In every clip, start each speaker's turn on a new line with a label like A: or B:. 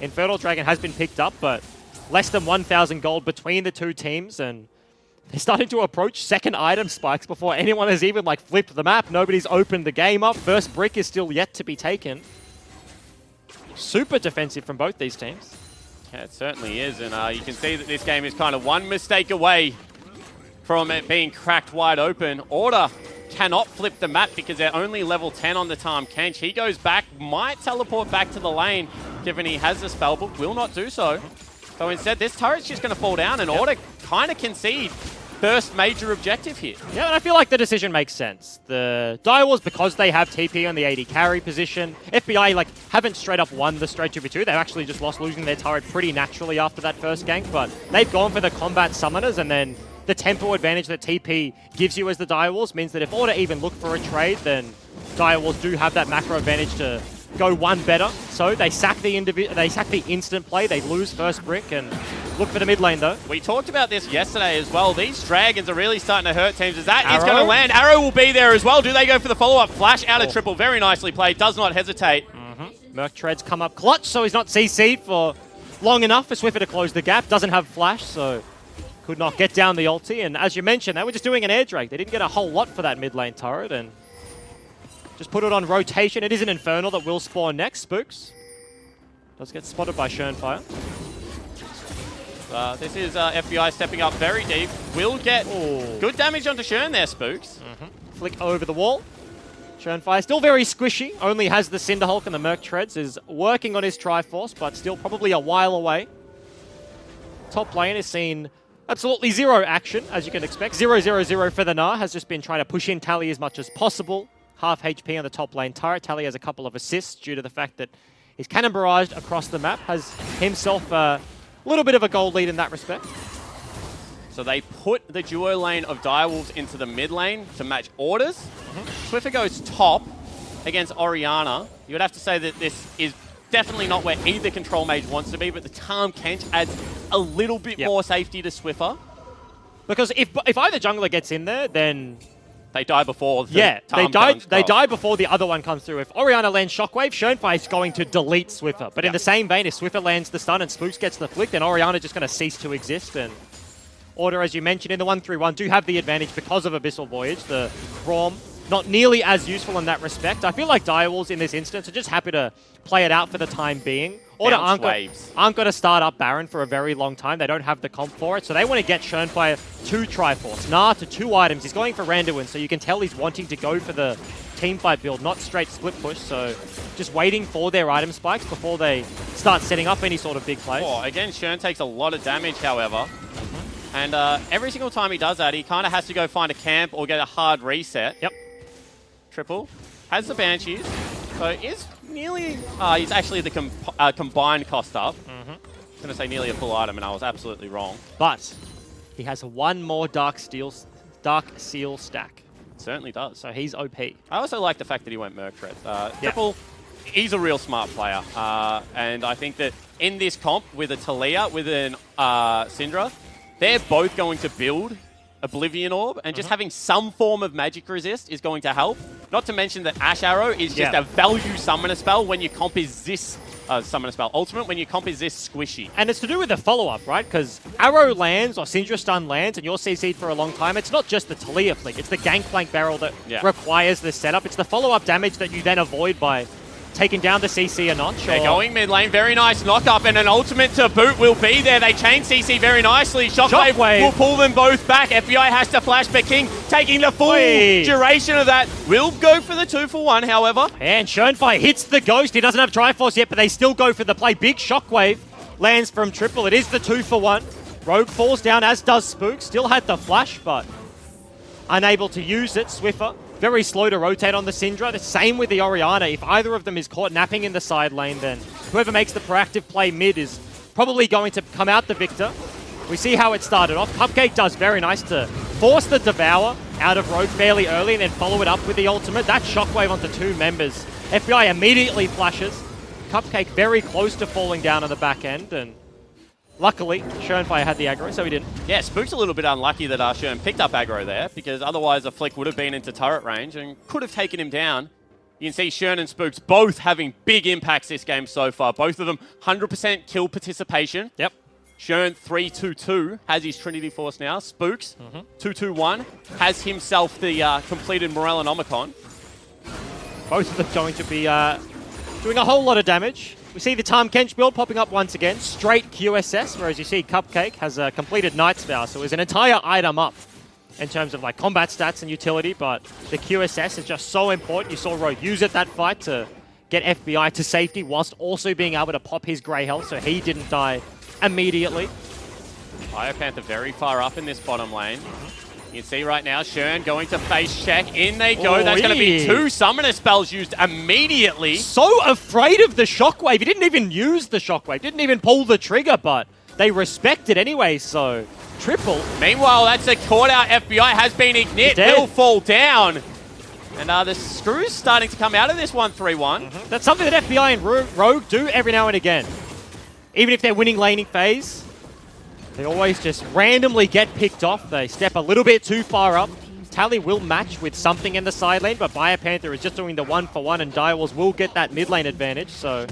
A: Infernal Dragon has been picked up, but less than 1,000 gold between the two teams, and they're starting to approach second item spikes before anyone has even like flipped the map. Nobody's opened the game up. First brick is still yet to be taken. Super defensive from both these teams.
B: Yeah, it certainly is, and you can see that this game is kind of one mistake away from it being cracked wide open. Order cannot flip the map because they're only level 10 on the Tahm Kench. He goes back, might teleport back to the lane, given he has the spellbook, will not do so. So instead, this turret's just going to fall down, and Order kind of concede first major objective here.
A: Yeah, and I feel like the decision makes sense. The Direwolves, because they have TP on the AD carry position, FBI like haven't straight up won the straight 2v2. They've actually just lost losing their turret pretty naturally after that first gank, but they've gone for the combat summoners, and then the tempo advantage that TP gives you as the Direwolves means that if Order even look for a trade, then Direwolves do have that macro advantage to go one better. So they sack the instant play, they lose first brick, and look for the mid lane though.
B: We talked about this yesterday as well. These dragons are really starting to hurt teams. As that is going to land, Arrow will be there as well. Do they go for the follow-up? Flash out of triple, very nicely played, does not hesitate.
A: Merc Treads come up clutch, so he's not CC'd for long enough for Swiffer to close the gap. Doesn't have flash, so could not get down the ulti. And as you mentioned, they were just doing an air drag. They didn't get a whole lot for that mid lane turret, and just put it on rotation. It is an Infernal that will spawn next. Spooks does get spotted by Schönfire.
B: This is FBI stepping up very deep. Will get good damage onto Schön there, Spooks.
A: Flick over the wall. Schönfire still very squishy. Only has the Cinderhulk, and the Merc Treads is working on his Triforce, but still probably a while away. Top lane has seen absolutely zero action, as you can expect. 0-0-0 for the Gnar. Has just been trying to push in Tally as much as possible. Half HP on the top lane turret. Tally has a couple of assists due to the fact that he's cannon barraged across the map. Has himself a little bit of a gold lead in that respect.
B: So they put the duo lane of Direwolves into the mid lane to match Orders. Swiffer goes top against Orianna. You would have to say that this is definitely not where either control mage wants to be, but the Tahm Kench adds a little bit more safety to Swiffer.
A: Because if either jungler gets in there, then
B: they die before the
A: they die before the other one comes through. If Orianna lands Shockwave, Schönfire is going to delete Swiffer. But in the same vein, if Swiffer lands the stun and Spooks gets the flick, then Orianna just going to cease to exist. And Order, as you mentioned, in the 1-3-1 do have the advantage because of Abyssal Voyage. The Braum, not nearly as useful in that respect. I feel like Direwolves in this instance are just happy to play it out for the time being. Order aren't going to start up Baron for a very long time. They don't have the comp for it, so they want to get Schönfire to Triforce. Gnar to 2 items. He's going for Randuin, so you can tell he's wanting to go for the teamfight build, not straight split push, so just waiting for their item spikes before they start setting up any sort of big plays.
B: Again, Schön takes a lot of damage, however. And every single time he does that, he kind of has to go find a camp or get a hard reset. Triple has the Banshees, so is nearly... he's actually the combined cost up. I was going to say nearly a full item, and I was absolutely wrong.
A: But he has one more Dark Seal stack.
B: Certainly does.
A: So he's OP.
B: I also like the fact that he went Merc Tread. Triple, he's a real smart player. And I think that in this comp, with a Talia, with an Syndra, they're both going to build Oblivion Orb, and just having some form of magic resist is going to help. Not to mention that Ash Arrow is just a value summoner spell when your comp is this summoner spell. Ultimate when your comp is this squishy.
A: And it's to do with the follow-up, right? Because Arrow lands or Syndra stun lands and you're CC'd for a long time. It's not just the Talia flick. It's the Gangplank barrel that requires this setup. It's the follow-up damage that you then avoid by taking down the CC a notch.
B: They're going mid lane. Very nice knock-up, and an ultimate to boot will be there. They chain CC very nicely. Shockwave will pull them both back. FBI has to flash, but King taking the full duration of that. Will go for the 2-for-1, however.
A: And Schönfire hits the Ghost. He doesn't have Triforce yet, but they still go for the play. Big Shockwave lands from Triple. It is the 2-for-1. Rogue falls down, as does Spook. Still had the flash, but unable to use it. Swiffer very slow to rotate on the Syndra. The same with the Orianna. If either of them is caught napping in the side lane, then whoever makes the proactive play mid is probably going to come out the victor. We see how it started off. Cupcake does very nice to force the Devour out of Rogue fairly early and then follow it up with the ultimate. That Shockwave onto 2 members. FBI immediately flashes. Cupcake very close to falling down on the back end, and luckily, Schönfire had the aggro, so he didn't.
B: Yeah, Spook's a little bit unlucky that Schön picked up aggro there, because otherwise a flick would have been into turret range and could have taken him down. You can see Shern and Spooks both having big impacts this game so far. Both of them 100% kill participation.
A: Yep.
B: Shern 3-2-2 has his Trinity Force now. Spooks 2-2-1 has himself the completed Morellonomicon.
A: Both of them going to be doing a whole lot of damage. We see the Tahm Kench build popping up once again. Straight QSS, whereas you see Cupcake has a completed Night's Vow. So it's an entire item up in terms of like combat stats and utility, but the QSS is just so important. You saw Rogue use it that fight to get FBI to safety whilst also being able to pop his Grey Health so he didn't die immediately.
B: Biopanther very far up in this bottom lane. You can see right now, Shern going to face check. In they go. That's going to be 2 summoner spells used immediately.
A: So afraid of the Shockwave. He didn't even use the Shockwave. Didn't even pull the trigger, but they respect it anyway, so triple.
B: Meanwhile, that's a caught out FBI has been ignit. Will fall down. And the screws starting to come out of this 1-3-1.
A: That's something that FBI and Rogue do every now and again. Even if they're winning laning phase, they always just randomly get picked off. They step a little bit too far up. Tally will match with something in the side lane, but Biopanther is just doing the 1-for-1, and Direwolves will get that mid lane advantage. So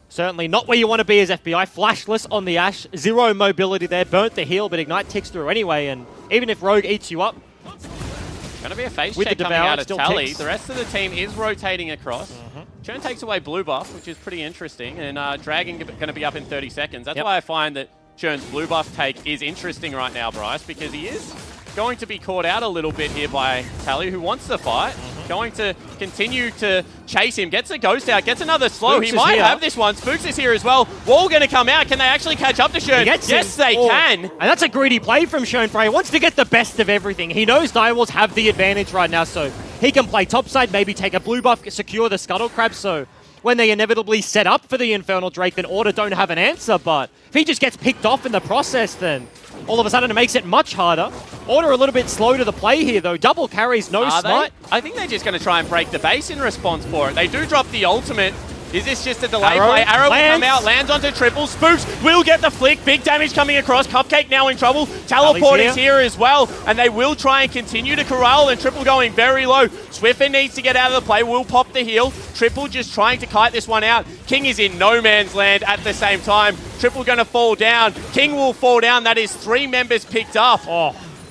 A: certainly not where you want to be as FBI. Flashless on the Ashe. 0 mobility there. Burnt the heal, but Ignite ticks through anyway. And even if Rogue eats you up,
B: going to be a face
A: with
B: check
A: the
B: coming
A: Devour,
B: out of Tally.
A: ticks.
B: The rest of the team is rotating across. Churn takes away blue buff, which is pretty interesting. And Dragon going to be up in 30 seconds. That's why I find that Churn's blue buff take is interesting right now, Bryce, because he is going to be caught out a little bit here by Tally, who wants the fight. Going to continue to chase him. Gets a ghost out. Gets another slow.
A: Spooks
B: he might
A: here.
B: have this one. Spooks is here as well. Wall going to come out. Can they actually catch up to Churn? Yes, they can.
A: And that's a greedy play from Shern Frey. He wants to get the best of everything. He knows Direwolves have the advantage right now, so he can play topside, maybe take a blue buff, secure the Scuttle Crab, so when they inevitably set up for the Infernal Drake, then Order don't have an answer. But if he just gets picked off in the process, then all of a sudden it makes it much harder. Order a little bit slow to the play here, though. Double carries, no smite.
B: I think they're just going to try and break the base in response for it. They do drop the ultimate. Is this just a delay play? Arrow will come out, lands onto triple. Spooks will get the flick. Big damage coming across. Cupcake now in trouble. Teleport is here as well. And they will try and continue to corral, and triple going very low. Swiffer needs to get out of the play. Will pop the heal. Triple just trying to kite this one out. King is in no man's land at the same time. Triple going to fall down. King will fall down. That is 3 members picked up.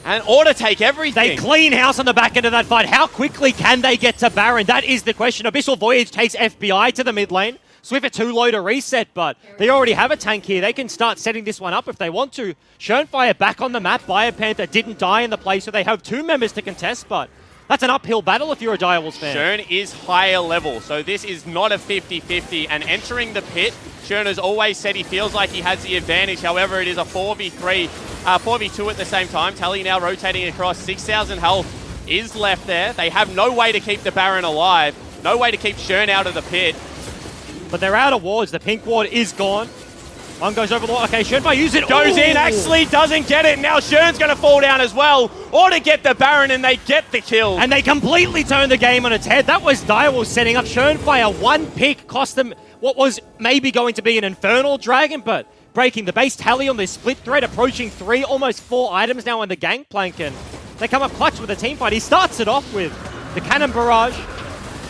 B: And Order take everything.
A: They clean house on the back end of that fight. How quickly can they get to Baron? That is the question. Abyssal Voyage takes FBI to the mid lane. Swiffer too low to reset, but they already have a tank here. They can start setting this one up if they want to. Shernfire back on the map. Biopanther didn't die in the play, so they have 2 members to contest, but that's an uphill battle if you're a Direwolves fan.
B: Shern is higher level, so this is not a 50-50. And entering the pit, Shern has always said he feels like he has the advantage. However, it is a 4v2 at the same time. Tally now rotating across. 6,000 health is left there. They have no way to keep the Baron alive. No way to keep Shern out of the pit.
A: But they're out of wards. The pink ward is gone. One goes over the wall. Okay, Shernfire use it.
B: Goes in, actually doesn't get it. Now Shern's going to fall down as well. Or to get the Baron, and they get the kill.
A: And they completely turn the game on its head. That was Direwolves setting up. Shernfire, 1 pick, cost them what was maybe going to be an Infernal Dragon, but breaking the base. Tally on this split thread, approaching 3, almost 4 items now on the gangplank, and they come up clutch with a team fight. He starts it off with the Cannon Barrage.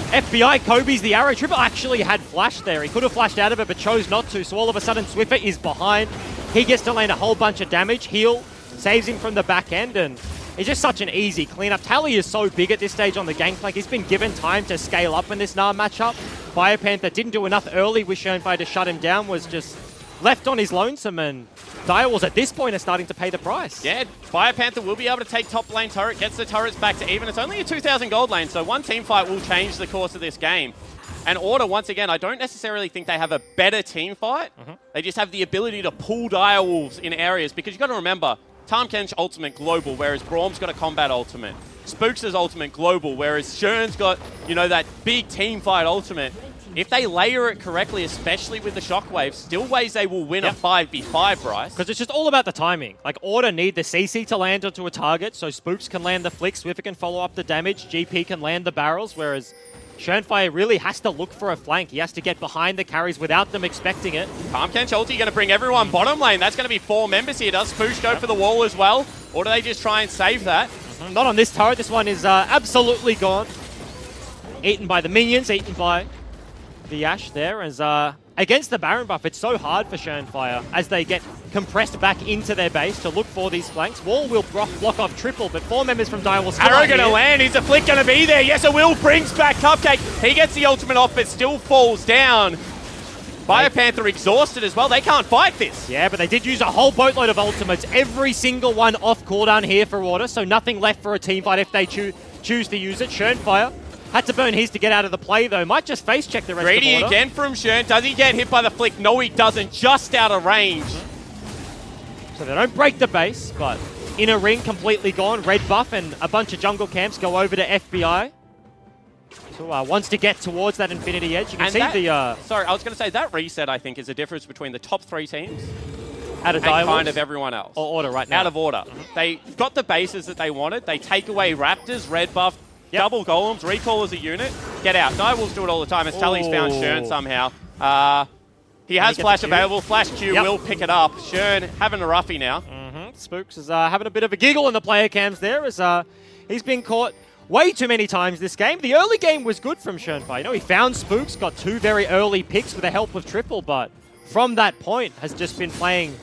A: FBI, Kobe's the arrow. Triple actually had flash there. He could have flashed out of it, but chose not to. So all of a sudden, Swiffer is behind. He gets to land a whole bunch of damage. Heal saves him from the back end, and it's just such an easy cleanup. Tally is so big at this stage on the gangplank. He's been given time to scale up in this Nar matchup. Biopanther didn't do enough early with Shernfire to shut him down, was just left on his lonesome, and Direwolves at this point are starting to pay the price.
B: Yeah, Biopanther will be able to take top lane turret, gets the turrets back to even. It's only a 2,000 gold lane, so one team fight will change the course of this game. And Order, once again, I don't necessarily think they have a better team fight. They just have the ability to pull Direwolves in areas, because you've got to remember, Tahm Kench ultimate global, whereas Braum's got a combat ultimate. Spooks' ultimate global, whereas Shern's got, you know, that big team fight ultimate. If they layer it correctly, especially with the Shockwave, still ways they will win a 5v5, Bryce.
A: Because it's just all about the timing. Like, Order need the CC to land onto a target, so Spooks can land the flick, Swiffer can follow up the damage, GP can land the barrels, whereas Shernfire really has to look for a flank. He has to get behind the carries without them expecting it.
B: Tahm Kench ulti going to bring everyone bottom lane. That's going to be 4 members here. Does Spooks go for the wall as well? Or do they just try and save that?
A: Not on this turret. This one is absolutely gone. Eaten by the minions, eaten by the Ashe there. As against the Baron buff, it's so hard for Schönfire as they get compressed back into their base to look for these flanks. Wall will block off triple, but 4 members from Dire will still
B: Arrow going to land. Is the flick going to be there? Yes, it will. Brings back Cupcake. He gets the ultimate off, but still falls down. Biopanther exhausted as well. They can't fight this.
A: Yeah, but they did use a whole boatload of ultimates. Every single one off cooldown here for Order, so nothing left for a team fight if they choose to use it. Schönfire had to burn his to get out of the play, though. Might just face check the rest
B: Greedy
A: of Order.
B: again from Schön. Does he get hit by the flick? No, he doesn't. Just out of range.
A: So they don't break the base, but inner ring completely gone. Red buff and a bunch of jungle camps go over to FBI. So wants to get towards that Infinity Edge. You can see
B: Sorry, I was going to say that reset, I think, is the difference between the top 3 teams
A: out of
B: and kind of everyone else.
A: Or Order right now.
B: Out of Order. They got the bases that they wanted. They take away Raptors, red buff, double golems, recall as a unit. Get out. Direwolves do it all the time as Tully's found Schön somehow. He has Flash available. Flash Q will pick it up. Schön having a roughie now.
A: Spooks is having a bit of a giggle in the player cams there as he's been caught way too many times this game. The early game was good from Schönfire. You know, he found Spooks, got 2 very early picks with the help of Triple, but from that point has just been playing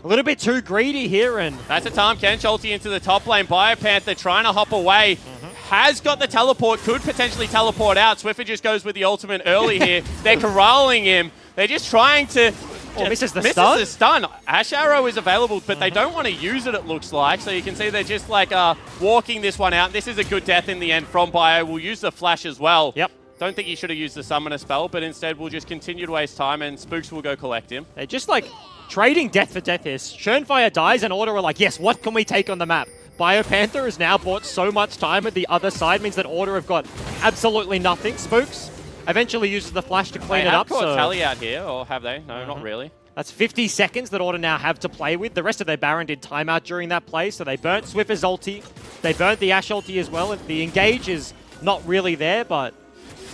A: a little bit too greedy here. And
B: that's the time. Kench ulti into the top lane. Biopanther trying to hop away. Has got the teleport, could potentially teleport out. Swiffer just goes with the ultimate early here. They're corralling him. They're just trying to...
A: misses the
B: stun. Ash Arrow is available, but they don't want to use it, it looks like. So you can see they're just like walking this one out. This is a good death in the end from Bio. We'll use the flash as well.
A: Yep.
B: Don't think he should have used the summoner spell, but instead we'll just continue to waste time and Spooks will go collect him.
A: They're just like trading death for death here. Schönfire dies and Order are like, yes, what can we take on the map? Biopanther has now bought so much time at the other side, means that Order have got absolutely nothing. Spooks eventually uses the flash to clean it up.
B: They have caught Tally out here, or have they? No, not really.
A: That's 50 seconds that Order now have to play with. The rest of their Baron did timeout during that play, so they burnt Swiffer's ulti. They burnt the Ashe ulti as well. The engage is not really there, but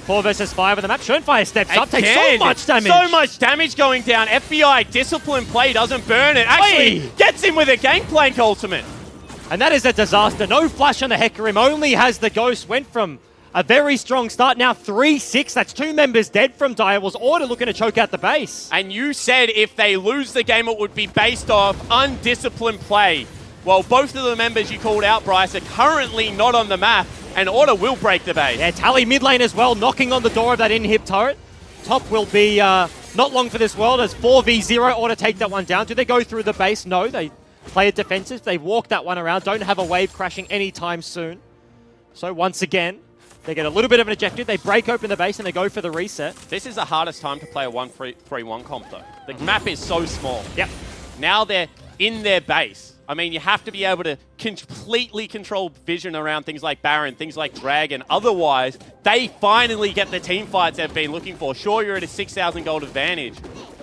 A: 4 versus 5 on the map. Schönfire steps up, takes so much damage.
B: So much damage going down. FBI discipline play doesn't burn it. Actually gets him with a Gangplank ultimate.
A: And that is a disaster. No flash on the Hecarim, only has the Ghost. Went from a very strong start, now 3-6. That's 2 members dead from Direwolves. Order looking to choke out the base.
B: And you said if they lose the game, it would be based off undisciplined play. Well, both of the members you called out, Bryce, are currently not on the map, and Order will break the base.
A: Yeah, Tally mid lane as well, knocking on the door of that inhib turret. Top will be not long for this world as 4v0. Order take that one down. Do they go through the base? No, they play it defensive. They walk that one around. Don't have a wave crashing anytime soon. So once again, they get a little bit of an ejected. They break open the base and they go for the reset.
B: This is the hardest time to play a 1-3-1 comp, though. The map is so small.
A: Yep.
B: Now they're in their base. I mean, you have to be able to completely control vision around things like Baron, things like Dragon. Otherwise, they finally get the team fights they've been looking for. Sure, you're at a 6,000 gold advantage,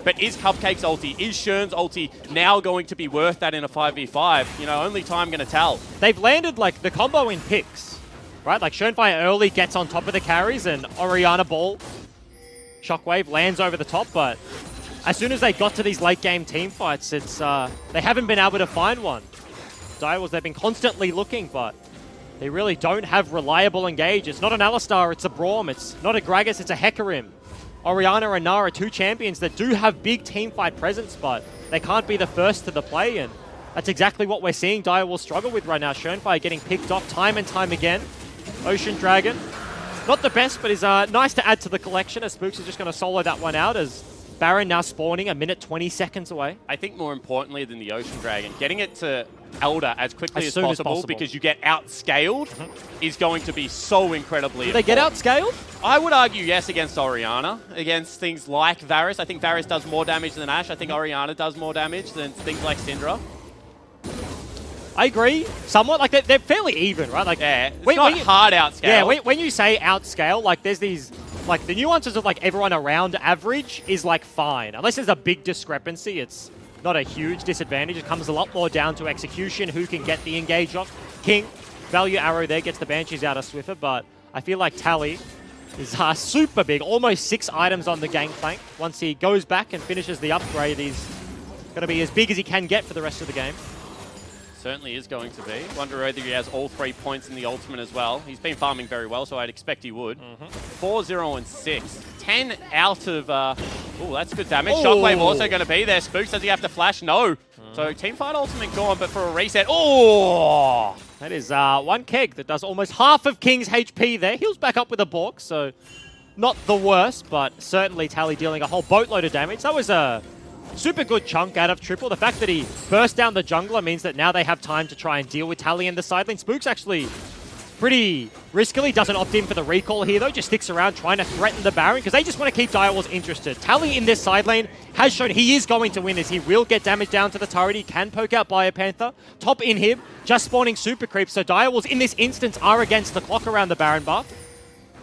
B: but is Cupcake's ulti, is Schön's ulti now going to be worth that in a 5v5? You know, only time going to tell.
A: They've landed, like, the combo in picks, right? Like, Schönfire early gets on top of the carries and Orianna Ball, Shockwave lands over the top, but as soon as they got to these late-game team fights, it's they haven't been able to find one. Direwolves, they've been constantly looking, but they really don't have reliable engage. It's not an Alistar, it's a Braum. It's not a Gragas, it's a Hecarim. Orianna and Nara, 2 champions that do have big team fight presence, but they can't be the first to the play, and that's exactly what we're seeing Direwolves struggle with right now. Schönfire getting picked off time and time again. Ocean Dragon, not the best, but is nice to add to the collection, as Spooks is just going to solo that one out, as Baron now spawning a minute 20 seconds away.
B: I think more importantly than the Ocean Dragon, getting it to Elder as quickly as possible because you get outscaled is going to be so incredibly
A: Do they get outscaled?
B: I would argue yes against Orianna. Against things like Varus. I think Varus does more damage than Ashe. I think Orianna does more damage than things like Syndra.
A: I agree, somewhat. Like, they're fairly even, right? Like,
B: yeah, it's not hard outscale.
A: Yeah, when you say outscale, like, there's these... Like, the nuances of, like, everyone around average is, like, fine. Unless there's a big discrepancy, it's not a huge disadvantage. It comes a lot more down to execution, who can get the engage off. King, value arrow there, gets the Banshees out of Swiffer, but I feel like Tally is super big. Almost 6 items on the Gangplank. Once he goes back and finishes the upgrade, he's going to be as big as he can get for the rest of the game.
B: Certainly is going to be. Wonder whether he has all 3 points in the ultimate as well. He's been farming very well, so I'd expect he would. 4-0 and 6. 10 out of... oh, that's good damage. Shockwave also going to be there. Spooks, does he have to flash? No. So teamfight ultimate gone, but for a reset... Oh!
A: That is one keg that does almost half of King's HP there. Heals back up with a Bork, so not the worst, but certainly Tally dealing a whole boatload of damage. That was a super good chunk out of Triple. The fact that he burst down the jungler means that now they have time to try and deal with Tally in the side lane. Spooks actually pretty riskily doesn't opt in for the recall here, though. Just sticks around trying to threaten the Baron because they just want to keep Direwolves interested. Tally in this side lane has shown he is going to win as he will get damage down to the turret. He can poke out Biopanther. Top inhib, just spawning super creeps. So Direwolves in this instance are against the clock around the Baron buff.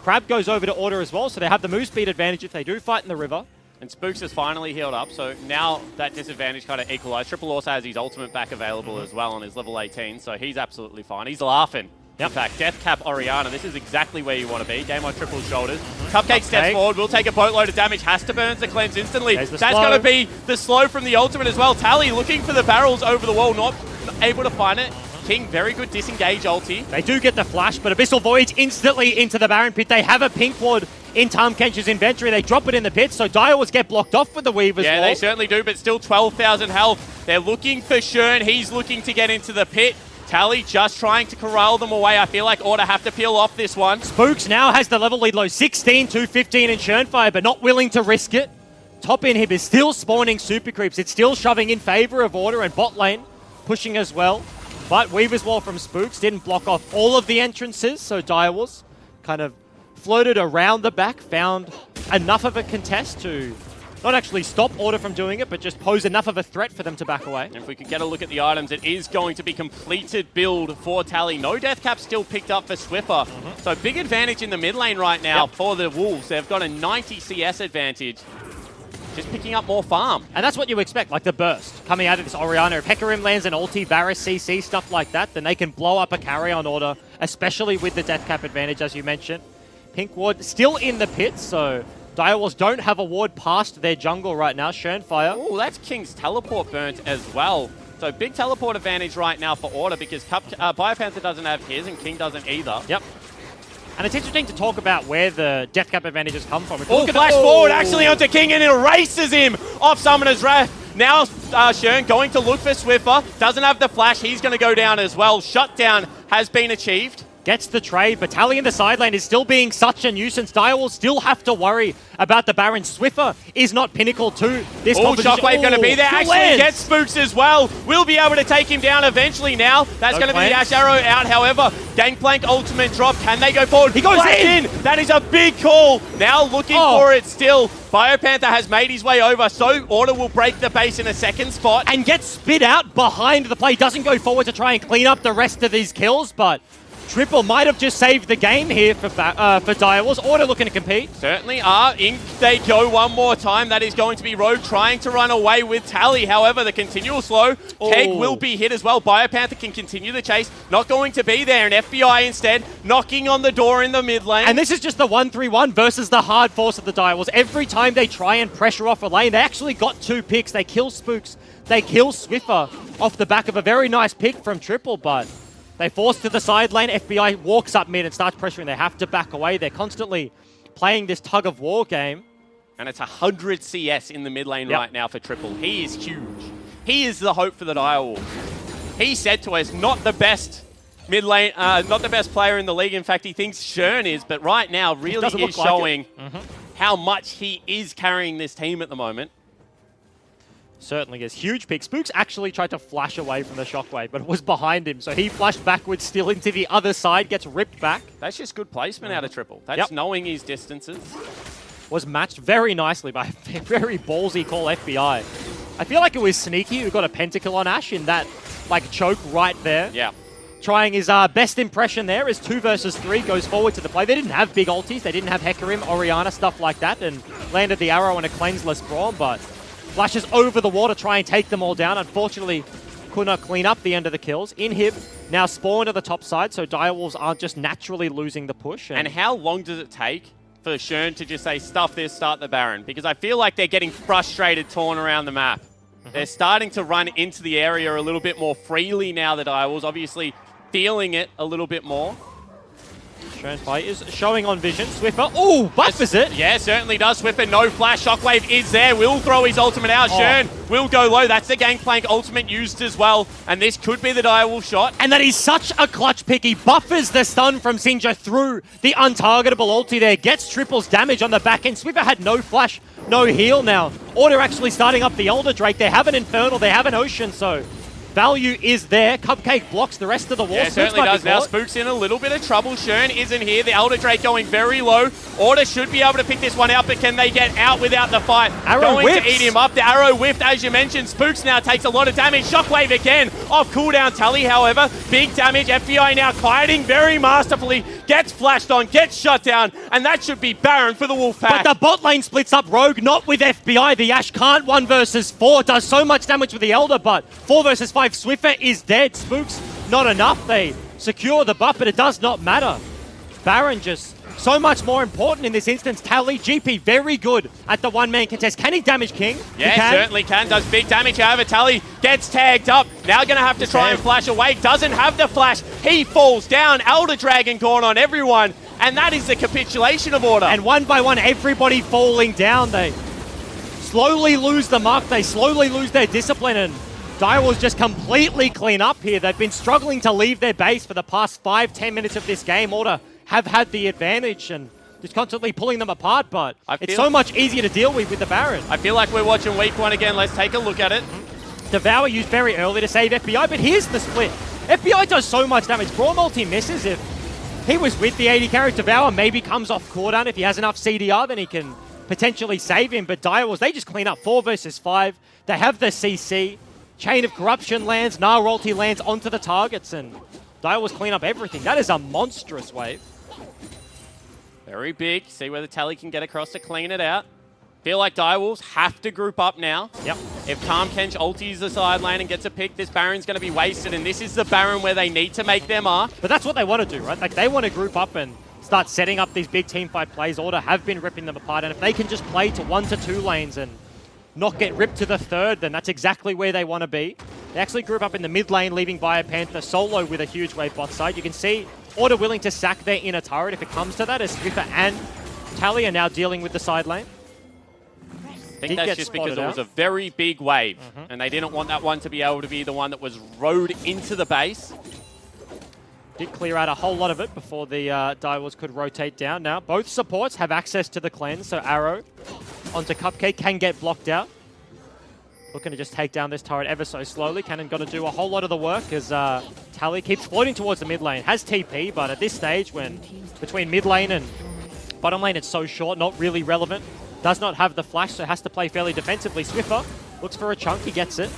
A: Crab goes over to Order as well, so they have the move speed advantage if they do fight in the river.
B: And Spooks has finally healed up, so now that disadvantage kind of equalized. Triple also has his ultimate back available as well on his level 18, so he's absolutely fine. He's laughing. In fact, Death Cap Orianna, this is exactly where you want to be. Game on Triple's shoulders. Cupcake steps forward, will take a boatload of damage, has to burn the cleanse instantly. That's going to be the slow from the ultimate as well. Tally looking for the barrels over the wall, not able to find it. King, very good disengage ulti.
A: They do get the flash, but Abyssal Voyage instantly into the Baron pit. They have a pink ward in Tahm Kench's inventory. They drop it in the pit, so Direwolves get blocked off with the Weaver's Wall.
B: Yeah, they certainly do, but still 12,000 health. They're looking for Shern. He's looking to get into the pit. Tally just trying to corral them away. I feel like Order have to peel off this one.
A: Spooks now has the level lead low, 16 to 15 in Shernfire, but not willing to risk it. Top inhib is still spawning super creeps. It's still shoving in favor of Order, and bot lane pushing as well. But Weaver's Wall from Spooks didn't block off all of the entrances, so Direwolves kind of floated around the back, found enough of a contest to not actually stop Order from doing it, but just pose enough of a threat for them to back away.
B: And if we could get a look at the items, it is going to be completed build for Tally. No death cap still picked up for Swiffer. So big advantage in the mid lane right now for the Wolves. They've got a 90 CS advantage. Just picking up more farm.
A: And that's what you expect, like the burst coming out of this Orianna. If Hecarim lands an ulti, Varus, CC, stuff like that, then they can blow up a carry on Order, especially with the death cap advantage, as you mentioned. Pink ward still in the pit, so Direwolves don't have a ward past their jungle right now. Shernfire.
B: Oh, that's King's teleport burnt as well. So big teleport advantage right now for Order because Biopanther doesn't have his and King doesn't either.
A: Yep. And it's interesting to talk about where the death cap advantages come from.
B: Oh, flash forward actually onto King and it erases him off Summoner's Wrath. Now Shern going to look for Swiffer. Doesn't have the flash. He's going to go down as well. Shutdown has been achieved.
A: Gets the trade, but Tally in the side lane is still being such a nuisance. Direwolves still have to worry about the Baron. Swiffer is not pinnacle to this competition.
B: Shockwave going to be there. Actually gets Spooks as well. We'll be able to take him down eventually now. That's going to be the Ash Arrow out, however. Gangplank ultimate drop. Can they go forward?
A: He goes in!
B: That is a big call. Now looking for it still. Biopanther has made his way over, so Order will break the base in a second spot.
A: And gets spit out behind the play. Doesn't go forward to try and clean up the rest of these kills, but Triple might have just saved the game here for Direwolves. Order looking to compete.
B: Certainly are. In they go one more time. That is going to be Rogue trying to run away with Tally. However, the continual slow. Keg will be hit as well. Biopanther can continue the chase. Not going to be there. And FBI instead knocking on the door in the mid lane.
A: And this is just the 1-3-1 versus the hard force of the Direwolves. Every time they try and pressure off a lane, they actually got 2 picks. They kill Spooks. They kill Swiffer off the back of a very nice pick from Triple, but they force to the side lane. FBI walks up mid and starts pressuring. They have to back away. They're constantly playing this tug-of-war game.
B: And it's 100 CS in the mid lane right now for Triple. He is huge. He is the hope for the Direwolves. He said to us, not the best mid lane, not the best player in the league. In fact, he thinks Shern is, but right now really is showing how much he is carrying this team at the moment.
A: Certainly is. Huge pick. Spooks actually tried to flash away from the Shockwave, but it was behind him. So he flashed backwards still into the other side, gets ripped back.
B: That's just good placement out of Triple. That's knowing his distances.
A: Was matched very nicely by a very ballsy call FBI. I feel like it was Sneaky who got a pentakill on Ash in that like choke right there.
B: Yeah.
A: Trying his best impression there as 2 versus 3 goes forward to the play. They didn't have big ultis. They didn't have Hecarim, Orianna, stuff like that, and landed the arrow on a cleanseless brawl, but flashes over the wall to try and take them all down. Unfortunately, could not clean up the end of the kills. Inhib now spawned to the top side, so Direwolves aren't just naturally losing the push.
B: And how long does it take for Shern to just say, stuff this, start the Baron? Because I feel like they're getting frustrated, torn around the map. They're starting to run into the area a little bit more freely now, the Direwolves. Obviously feeling it a little bit more.
A: Shernfire is showing on vision. Swiffer, oh, buffers it.
B: Yeah, certainly does. Swiffer, no flash. Shockwave is there. Will throw his ultimate out. Shern will go low. That's the Gangplank ultimate used as well. And this could be the Direwolf shot.
A: And that is such a clutch pick. He buffers the stun from Sinja through the untargetable ulti there. Gets triples damage on the back end. Swiffer had no flash, no heal now. Order actually starting up the Elder Drake. They have an Infernal, they have an Ocean, so value is there. Cupcake blocks the rest of the wall.
B: Yeah, certainly does. Now Spook's in a little bit of trouble. Shern isn't here. The Elder Drake going very low. Order should be able to pick this one out, but can they get out without the fight?
A: Arrow
B: going
A: whiffs.
B: to eat him up. The arrow whiffed, as you mentioned. Spooks now takes a lot of damage. Shockwave again off cooldown Tally, however. Big damage. FBI now kiting very masterfully. Gets flashed on, gets shut down, and that should be Baron for the Wolfpack.
A: But the bot lane splits up Rogue, not with FBI. The Ashe can't 1 versus 4. Does so much damage with the Elder, but 4 versus 5. Swiffer is dead. Spooks, not enough. They secure the buff, but it does not matter. Baron just so much more important in this instance. Tally, GP, very good at the one-man contest. Can he damage King?
B: Yeah,
A: he can.
B: Certainly can. Does big damage. However, Tally gets tagged up. Now going to have to try and flash away. Doesn't have the flash. He falls down. Elder Dragon gone on everyone. And that is the capitulation of Order.
A: And one by one, everybody falling down. They slowly lose the mark. They slowly lose their discipline. And Direwolves just completely clean up here. They've been struggling to leave their base for the past 5-10 minutes of this game. Order have had the advantage and just constantly pulling them apart, but it's so much easier to deal with the Baron.
B: I feel like we're watching week 1 again. Let's take a look at it.
A: Devour used very early to save FBI, but here's the split. FBI does so much damage. Brawl multi misses. If he was with the 80 carry, Devour maybe comes off cooldown. If he has enough CDR, then he can potentially save him. But Direwolves, they just clean up 4 versus 5. They have the CC. Chain of Corruption lands, Gnar ulti lands onto the targets, and Direwolves clean up everything. That is a monstrous wave.
B: Very big. See whether Tally can get across to clean it out. Feel like Direwolves have to group up now.
A: Yep.
B: If Calm Kench ultis the side lane and gets a pick, this Baron's going to be wasted, and this is the Baron where they need to make their mark.
A: But that's what they want to do, right? Like, they want to group up and start setting up these big team fight plays. Order have been ripping them apart, and if they can just play to 1 to 2 lanes and not get ripped to the 3rd, then that's exactly where they want to be. They actually group up in the mid lane, leaving Biopanther solo with a huge wave bot side. You can see Order willing to sack their inner turret if it comes to that, as Swiffer and Tally are now dealing with the side lane.
B: I think that's just because it was a very big wave, and they didn't want that one to be able to be the one that was rode into the base.
A: Did clear out a whole lot of it before the Direwolves could rotate down. Now, both supports have access to the cleanse, so Arrow onto Cupcake can get blocked out. Looking to just take down this turret ever so slowly. Cannon got to do a whole lot of the work as Tally keeps floating towards the mid lane. Has TP, but at this stage, when between mid lane and bottom lane, it's so short, not really relevant. Does not have the flash, so has to play fairly defensively. Swiffer looks for a chunk, he gets it.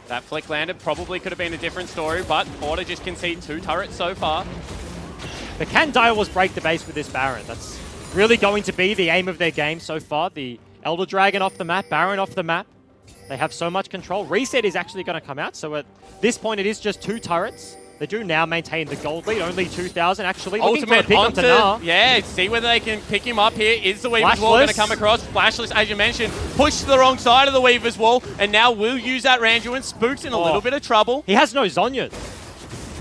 B: That flick landed, probably could have been a different story, but Order just conceded 2 turrets so far.
A: But can Direwolves break the base with this Baron? That's really going to be the aim of their game so far. The Elder Dragon off the map, Baron off the map. They have so much control. Reset is actually going to come out, so at this point it is just 2 turrets. They do now maintain the gold lead, only 2,000 actually. Looking for a pick onto Gnar.
B: Yeah, see whether they can pick him up here. Is the Weaver's Wall going to come across? Flashless, as you mentioned, pushed to the wrong side of the Weaver's Wall, and now will use that Randuin. Spook's in a little bit of trouble.
A: He has no Zhonya's.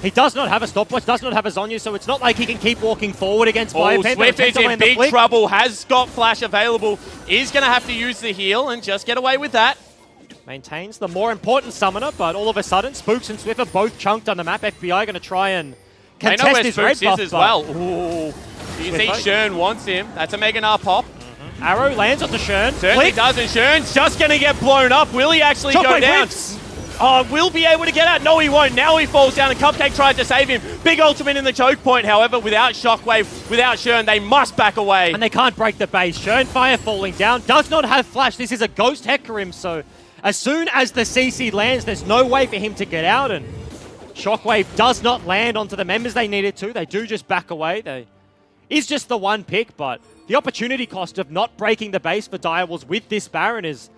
A: He does not have a stopwatch, does not have a Zhonya, so it's not like he can keep walking forward against Biopanther.
B: Swift is in big trouble, has got flash available, is going to have to use the heal and just get away with that.
A: Maintains the more important summoner, but all of a sudden, Spooks and Swift are both chunked on the map. FBI going to try and contest his red buff.
B: As well. Ooh. You can see Shern wants him. That's a Mega Gnar pop.
A: Arrow lands onto Shern.
B: Certainly does, and Shern's just going to get blown up. Will he actually go down? Oh, will be able to get out. No, he won't. Now he falls down, and Cupcake tried to save him. Big ultimate in the choke point. However, without Shockwave, without Shern, they must back away.
A: And they can't break the base. Shernfire falling down. Does not have flash. This is a Ghost Hecarim, so as soon as the CC lands, there's no way for him to get out, and Shockwave does not land onto the members they needed to. They do just back away. Is just the one pick, but the opportunity cost of not breaking the base for Direwolves with this Baron is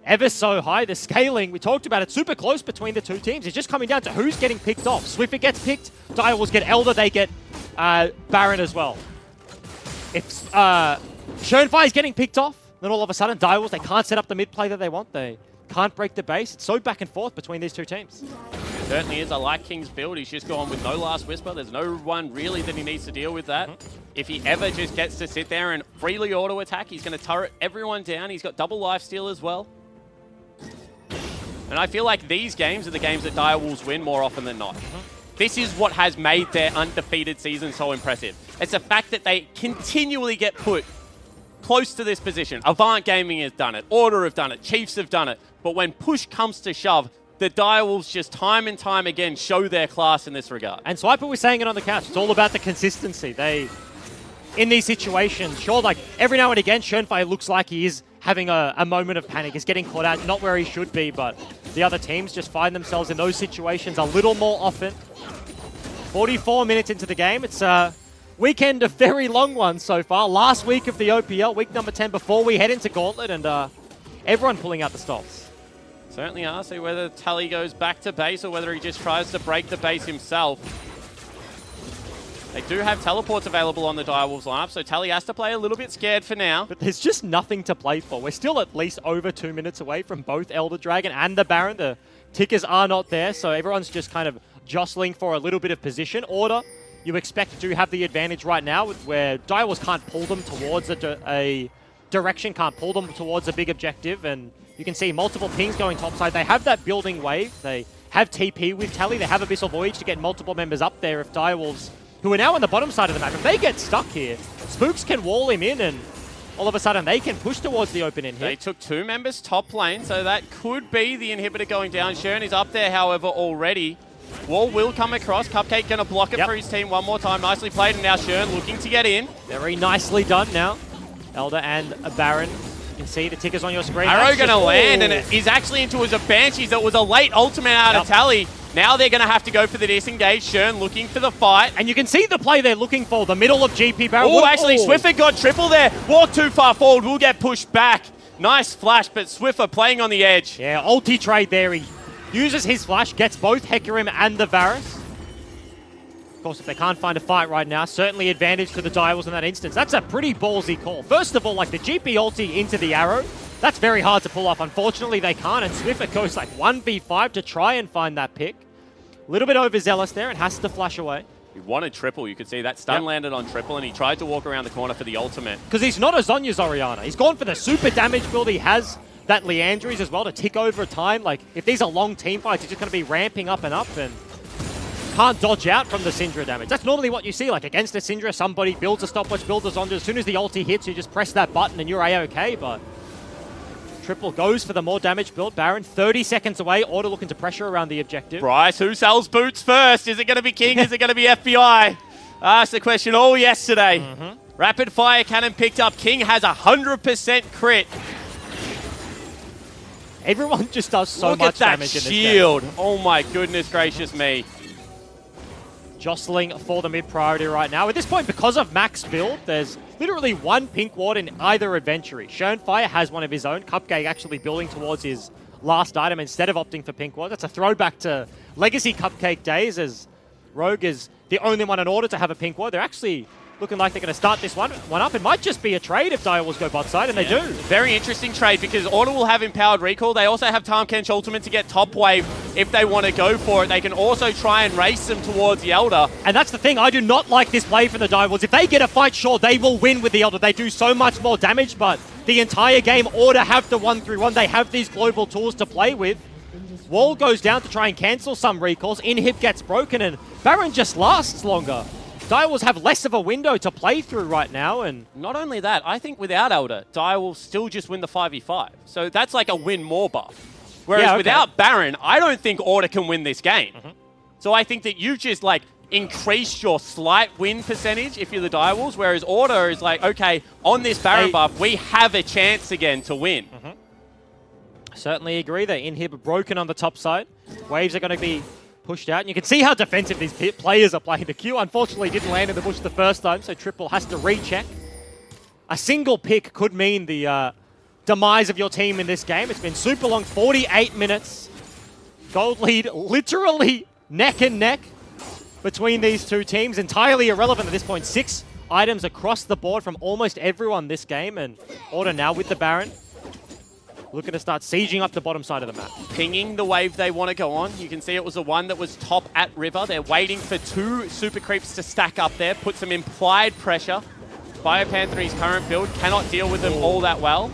A: ever so high. The scaling, we talked about it, super close between the two teams. It's just coming down to who's getting picked off. Swiffer gets picked, Direwolves get Elder, they get Baron as well. If Shernfire is getting picked off, then all of a sudden Direwolves, they can't set up the mid play that they want. They can't break the base. It's so back and forth between these two teams.
B: It certainly is. I like King's build. He's just gone with no Last Whisper. There's no one really that he needs to deal with that. If he ever just gets to sit there and freely auto attack, he's going to turret everyone down. He's got double lifesteal as well. And I feel like these games are the games that Direwolves win more often than not. This is what has made their undefeated season so impressive. It's the fact that they continually get put close to this position. Avant Gaming has done it. Order have done it. Chiefs have done it. But when push comes to shove, the Direwolves just time and time again show their class in this regard.
A: And Swiper was saying it on the couch. It's all about the consistency. In these situations, sure, like every now and again, Schönfire looks like he is having a moment of panic. He's getting caught out, not where he should be, but the other teams just find themselves in those situations a little more often. 44 minutes into the game. It's a weekend, a very long one so far. Last week of the OPL, week number 10 before we head into Gauntlet, and everyone pulling out the stops.
B: Certainly are. See whether Tally goes back to base or whether he just tries to break the base himself. They do have teleports available on the Direwolves lineup, so Tally has to play a little bit scared for now.
A: But there's just nothing to play for. We're still at least over 2 minutes away from both Elder Dragon and the Baron. The tickers are not there, so everyone's just kind of jostling for a little bit of position. Order, you expect to have the advantage right now, where Direwolves can't pull them towards a direction, can't pull them towards a big objective, and you can see multiple pings going topside. They have that building wave. They have TP with Tally. They have Abyssal Voyage to get multiple members up there if Direwolves, who are now on the bottom side of the map, if they get stuck here, Spooks can wall him in, and all of a sudden they can push towards the open in here.
B: They took 2 members top lane, so that could be the inhibitor going down. Shern is up there, however, already. Wall will come across. Cupcake going to block it for his team one more time. Nicely played, and now Shern looking to get in.
A: Very nicely done now. Elder and a Baron. You can see the tickers on your screen.
B: Arrow going to land, and it is actually into his Banshees. That was a late ultimate out of Tally. Now they're going to have to go for the disengage. Shern looking for the fight.
A: And you can see the play they're looking for, the middle of GP Baron.
B: Oh, actually, Swiffer got triple there. Walked too far forward, will get pushed back. Nice flash, but Swiffer playing on the edge.
A: Yeah, ulti trade there. He uses his flash, gets both Hecarim and the Varus. Of course, if they can't find a fight right now, certainly advantage to the Direwolves in that instance. That's a pretty ballsy call. First of all, like the GP ulti into the arrow, that's very hard to pull off. Unfortunately, they can't, and Swiffer goes like 1v5 to try and find that pick. A little bit overzealous there and has to flash away.
B: He wanted triple. You could see that stun landed on triple, and he tried to walk around the corner for the ultimate.
A: Because he's not a Zhonya's Orianna. He's gone for the super damage build. He has that Leandries as well to tick over time. Like, if these are long team fights, he's just going to be ramping up and can't dodge out from the Syndra damage. That's normally what you see. Like, against a Syndra, somebody builds a stopwatch, builds a Zhonja. As soon as the ulti hits, you just press that button and you're A-okay, but Triple goes for the more damage build. Baron 30 seconds away. Order looking to pressure around the objective.
B: Bryce, who sells boots first? Is it going to be King? Is it going to be FBI? Asked the question all yesterday. Rapid fire cannon picked up. King has 100% crit.
A: Everyone just does so much damage in this game.
B: Shield. Oh my goodness gracious me.
A: Jostling for the mid priority right now. At this point, because of max build, there's literally one pink ward in either adventure. Schönfire has one of his own. Cupcake actually building towards his last item instead of opting for pink ward. That's a throwback to Legacy Cupcake days, as Rogue is the only one in order to have a pink ward. They're actually looking like they're going to start this one up. It might just be a trade if Direwolves go bot side, and they do.
B: Very interesting trade, because Order will have Empowered Recall. They also have Tahm Kench Ultimate to get top wave if they want to go for it. They can also try and race them towards the Elder.
A: And that's the thing. I do not like this play from the Direwolves. If they get a fight, sure, they will win with the Elder. They do so much more damage, but the entire game, Order have the 1-3-1. They have these global tools to play with. Wall goes down to try and cancel some recalls. Inhib gets broken, and Baron just lasts longer. Direwolves have less of a window to play through right now, and
B: not only that, I think without Elder, Direwolves still just win the 5v5. So that's like a win more buff. Whereas without Baron, I don't think Order can win this game. So I think that you just like increased your slight win percentage if you're the Direwolves, whereas Order is like, okay, on this Baron buff, we have a chance again to win.
A: Certainly agree. The inhib are broken on the top side. Waves are going to be pushed out. And you can see how defensive these players are playing. The Q unfortunately didn't land in the bush the first time, so Triple has to recheck. A single pick could mean the demise of your team in this game. It's been super long, 48 minutes. Gold lead literally neck and neck between these two teams. Entirely irrelevant at this point. 6 items across the board from almost everyone this game, and Order now with the Baron. looking to start sieging up the bottom side of the map.
B: Pinging the wave they want to go on. You can see it was the one that was top at river. They're waiting for 2 super creeps to stack up there, put some implied pressure. Biopanther in his current build cannot deal with them all that well.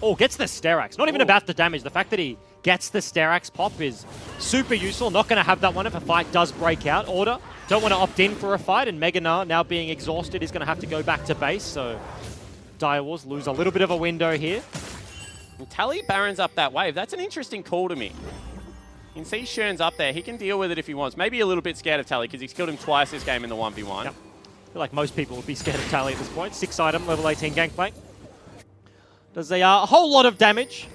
A: Oh, gets the Sterax. Not even about the damage. The fact that he gets the Sterax pop is super useful. Not going to have that one if a fight does break out. Order don't want to opt in for a fight, and Mega Gnar, now being exhausted, is going to have to go back to base. So Direwolves lose a little bit of a window here.
B: And Tally barons up that wave. That's an interesting call to me. You can see Shern's up there. He can deal with it if he wants. Maybe a little bit scared of Tally because he's killed him twice this game in the 1v1.
A: Yep. I feel like most people would be scared of Tally at this point. 6-item, level 18 Gangplank. Does a whole lot of damage.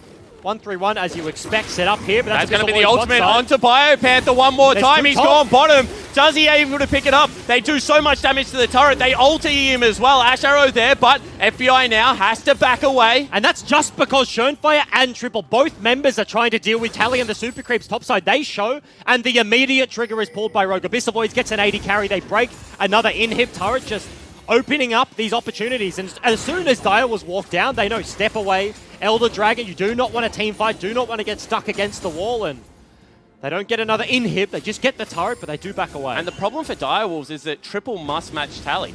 A: 1-3-1 as you expect, set up here, but that's
B: going to be the ultimate onto Biopanther one more time. He's gone bottom. Does he able to pick it up? They do so much damage to the turret. They ulti him as well. Ash Arrow there, but FBI now has to back away.
A: And that's just because Schönfire and Triple, both members, are trying to deal with Tally and the Super Creeps topside. They show, and the immediate trigger is pulled by Rogue. Abyss Avoids gets an 80 carry. They break another inhib turret, just opening up these opportunities. And as soon as Direwolves walk down, they know step away. Elder Dragon, you do not want a team fight, do not want to get stuck against the wall, and they don't get another inhib, they just get the turret, but they do back away.
B: And the problem for Direwolves is that Triple must match Tally.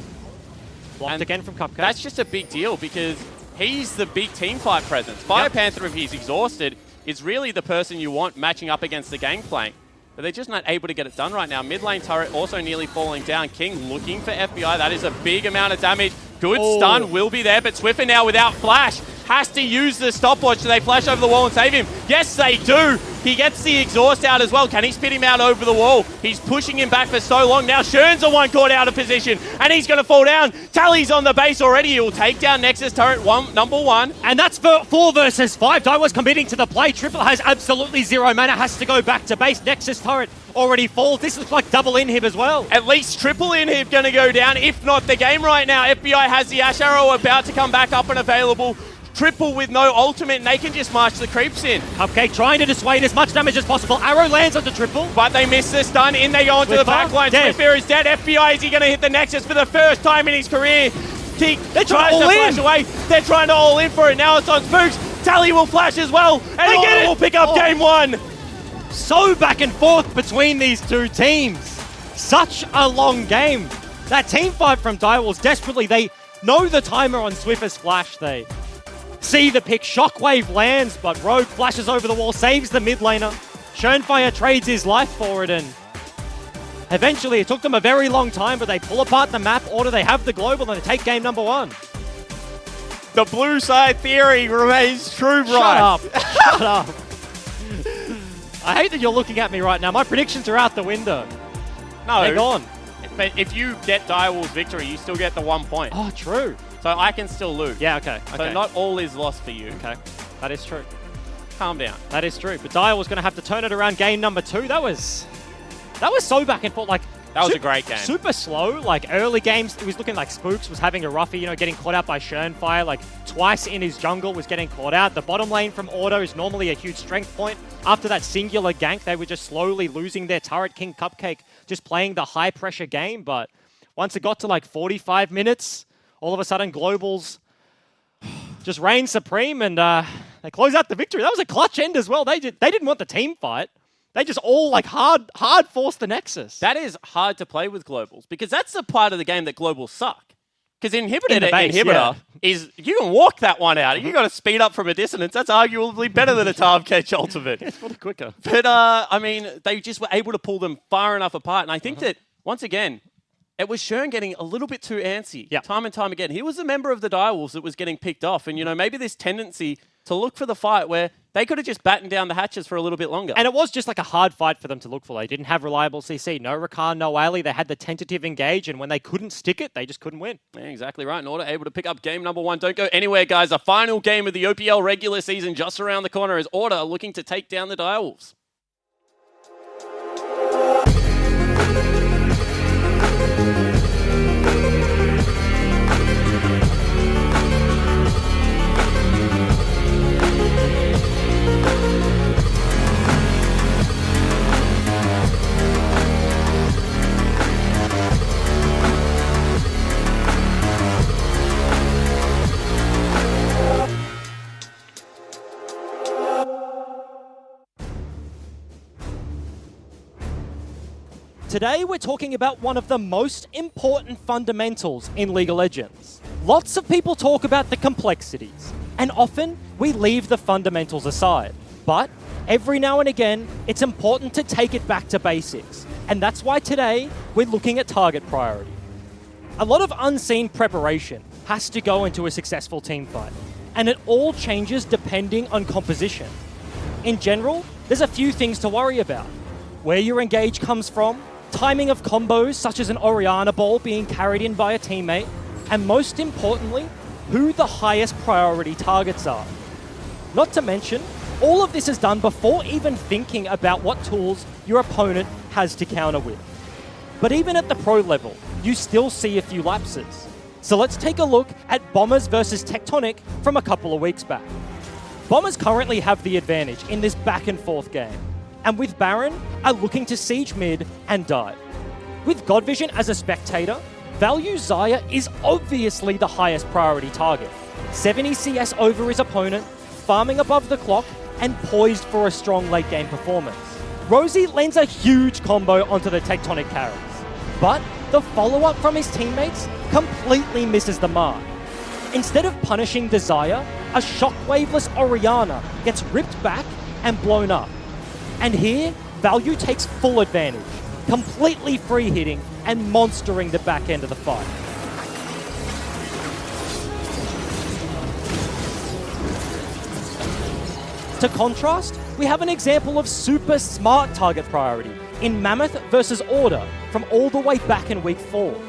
A: Blocked
B: and
A: again from Cupcake.
B: That's just a big deal because he's the big team fight presence. Biopanther, if he's exhausted, is really the person you want matching up against the Gangplank. But they're just not able to get it done right now. Mid lane turret also nearly falling down. King looking for FBI. That is a big amount of damage. Good stun will be there, but Swiffer now without flash has to use the stopwatch. Do they flash over the wall and save him? Yes, they do. He gets the exhaust out as well. Can he spit him out over the wall? He's pushing him back for so long. Now Shern's the one caught out of position, and he's going to fall down. Tally's on the base already. He'll take down Nexus turret number 1.
A: And that's for 4 versus 5. Daiwa's committing to the play. Triple has absolutely 0 mana, has to go back to base. Nexus turret already falls. This looks like double inhib as well.
B: At least triple inhib going to go down, if not the game right now. FBI has the Ash Arrow about to come back up and available. Triple with no ultimate, and they can just march the creeps in.
A: Cupcake trying to dissuade as much damage as possible. Arrow lands onto Triple.
B: But they miss the stun. In they go into the back line. Swiffer is dead. FBI, is he going to hit the Nexus for the first time in his career? He tries to flash away. They're trying to all in for it. Now it's on Spooks. Tally will flash as well. And Order will pick up game 1.
A: So back and forth between these two teams. Such a long game. That team fight from Direwolves desperately. They know the timer on Swiffer's flash. They see the pick. Shockwave lands, but Rogue flashes over the wall, saves the mid laner. Schönfire trades his life for it, and eventually it took them a very long time, but they pull apart the map. Order, they have the global, and they take game number 1.
B: The blue side theory remains true,
A: Shut up. Shut up. I hate that you're looking at me right now. My predictions are out the window.
B: No.
A: They're gone.
B: But if you get Direwolves victory, you still get the 1 point.
A: Oh, true.
B: So I can still lose.
A: Yeah, okay.
B: So not all is lost for you.
A: Okay, that is true.
B: Calm down.
A: That is true. But Dire was going to have to turn it around game number 2. That was so back and forth. Like,
B: that was a great game.
A: Super slow. Like, early games, it was looking like Spooks was having a roughie, you know, getting caught out by Schönfire. Like, twice in his jungle was getting caught out. The bottom lane from Auto is normally a huge strength point. After that singular gank, they were just slowly losing their turret. King Cupcake just playing the high-pressure game. But once it got to, like, 45 minutes, all of a sudden, Globals just reigned supreme, and they close out the victory. That was a clutch end as well. They didn't want the team fight. They just all like hard forced the Nexus.
B: That is hard to play with Globals because that's the part of the game that Globals suck. Because Inhibitor is, you can walk that one out. You got to speed up from a distance. That's arguably better than a Tarv Cage ultimate.
A: It's probably quicker.
B: But, I mean, they just were able to pull them far enough apart. And I think that, once again, it was Shern getting a little bit too antsy time and time again. He was a member of the Direwolves that was getting picked off. And, you know, maybe this tendency to look for the fight where they could have just battened down the hatches for a little bit longer.
A: And it was just like a hard fight for them to look for. They didn't have reliable CC. No Rakan, no Ali. They had the tentative engage, and when they couldn't stick it, they just couldn't win.
B: Yeah, exactly right. In order, able to pick up game number 1. Don't go anywhere, guys. The final game of the OPL regular season just around the corner is Order looking to take down the Direwolves.
A: Today we're talking about one of the most important fundamentals in League of Legends. Lots of people talk about the complexities, and often we leave the fundamentals aside. But every now and again, it's important to take it back to basics, and that's why today we're looking at target priority. A lot of unseen preparation has to go into a successful team fight, and it all changes depending on composition. In general, there's a few things to worry about. Where your engage comes from, timing of combos such as an Orianna ball being carried in by a teammate, and most importantly, who the highest priority targets are. Not to mention, all of this is done before even thinking about what tools your opponent has to counter with. But even at the pro level, you still see a few lapses. So let's take a look at Bombers versus Tectonic from a couple of weeks back. Bombers currently have the advantage in this back and forth game, and with Baron, are looking to siege mid and dive. With Godvision as a spectator, Value Xayah is obviously the highest priority target. 70 CS over his opponent, farming above the clock, and poised for a strong late game performance. Rosie lends a huge combo onto the Tectonic carries, but the follow-up from his teammates completely misses the mark. Instead of punishing the Xayah, a shockwaveless Orianna gets ripped back and blown up. And here, Value takes full advantage, completely free hitting and monstering the back end of the fight. To contrast, we have an example of super smart target priority in Mammoth versus Order from all the way back in week 4.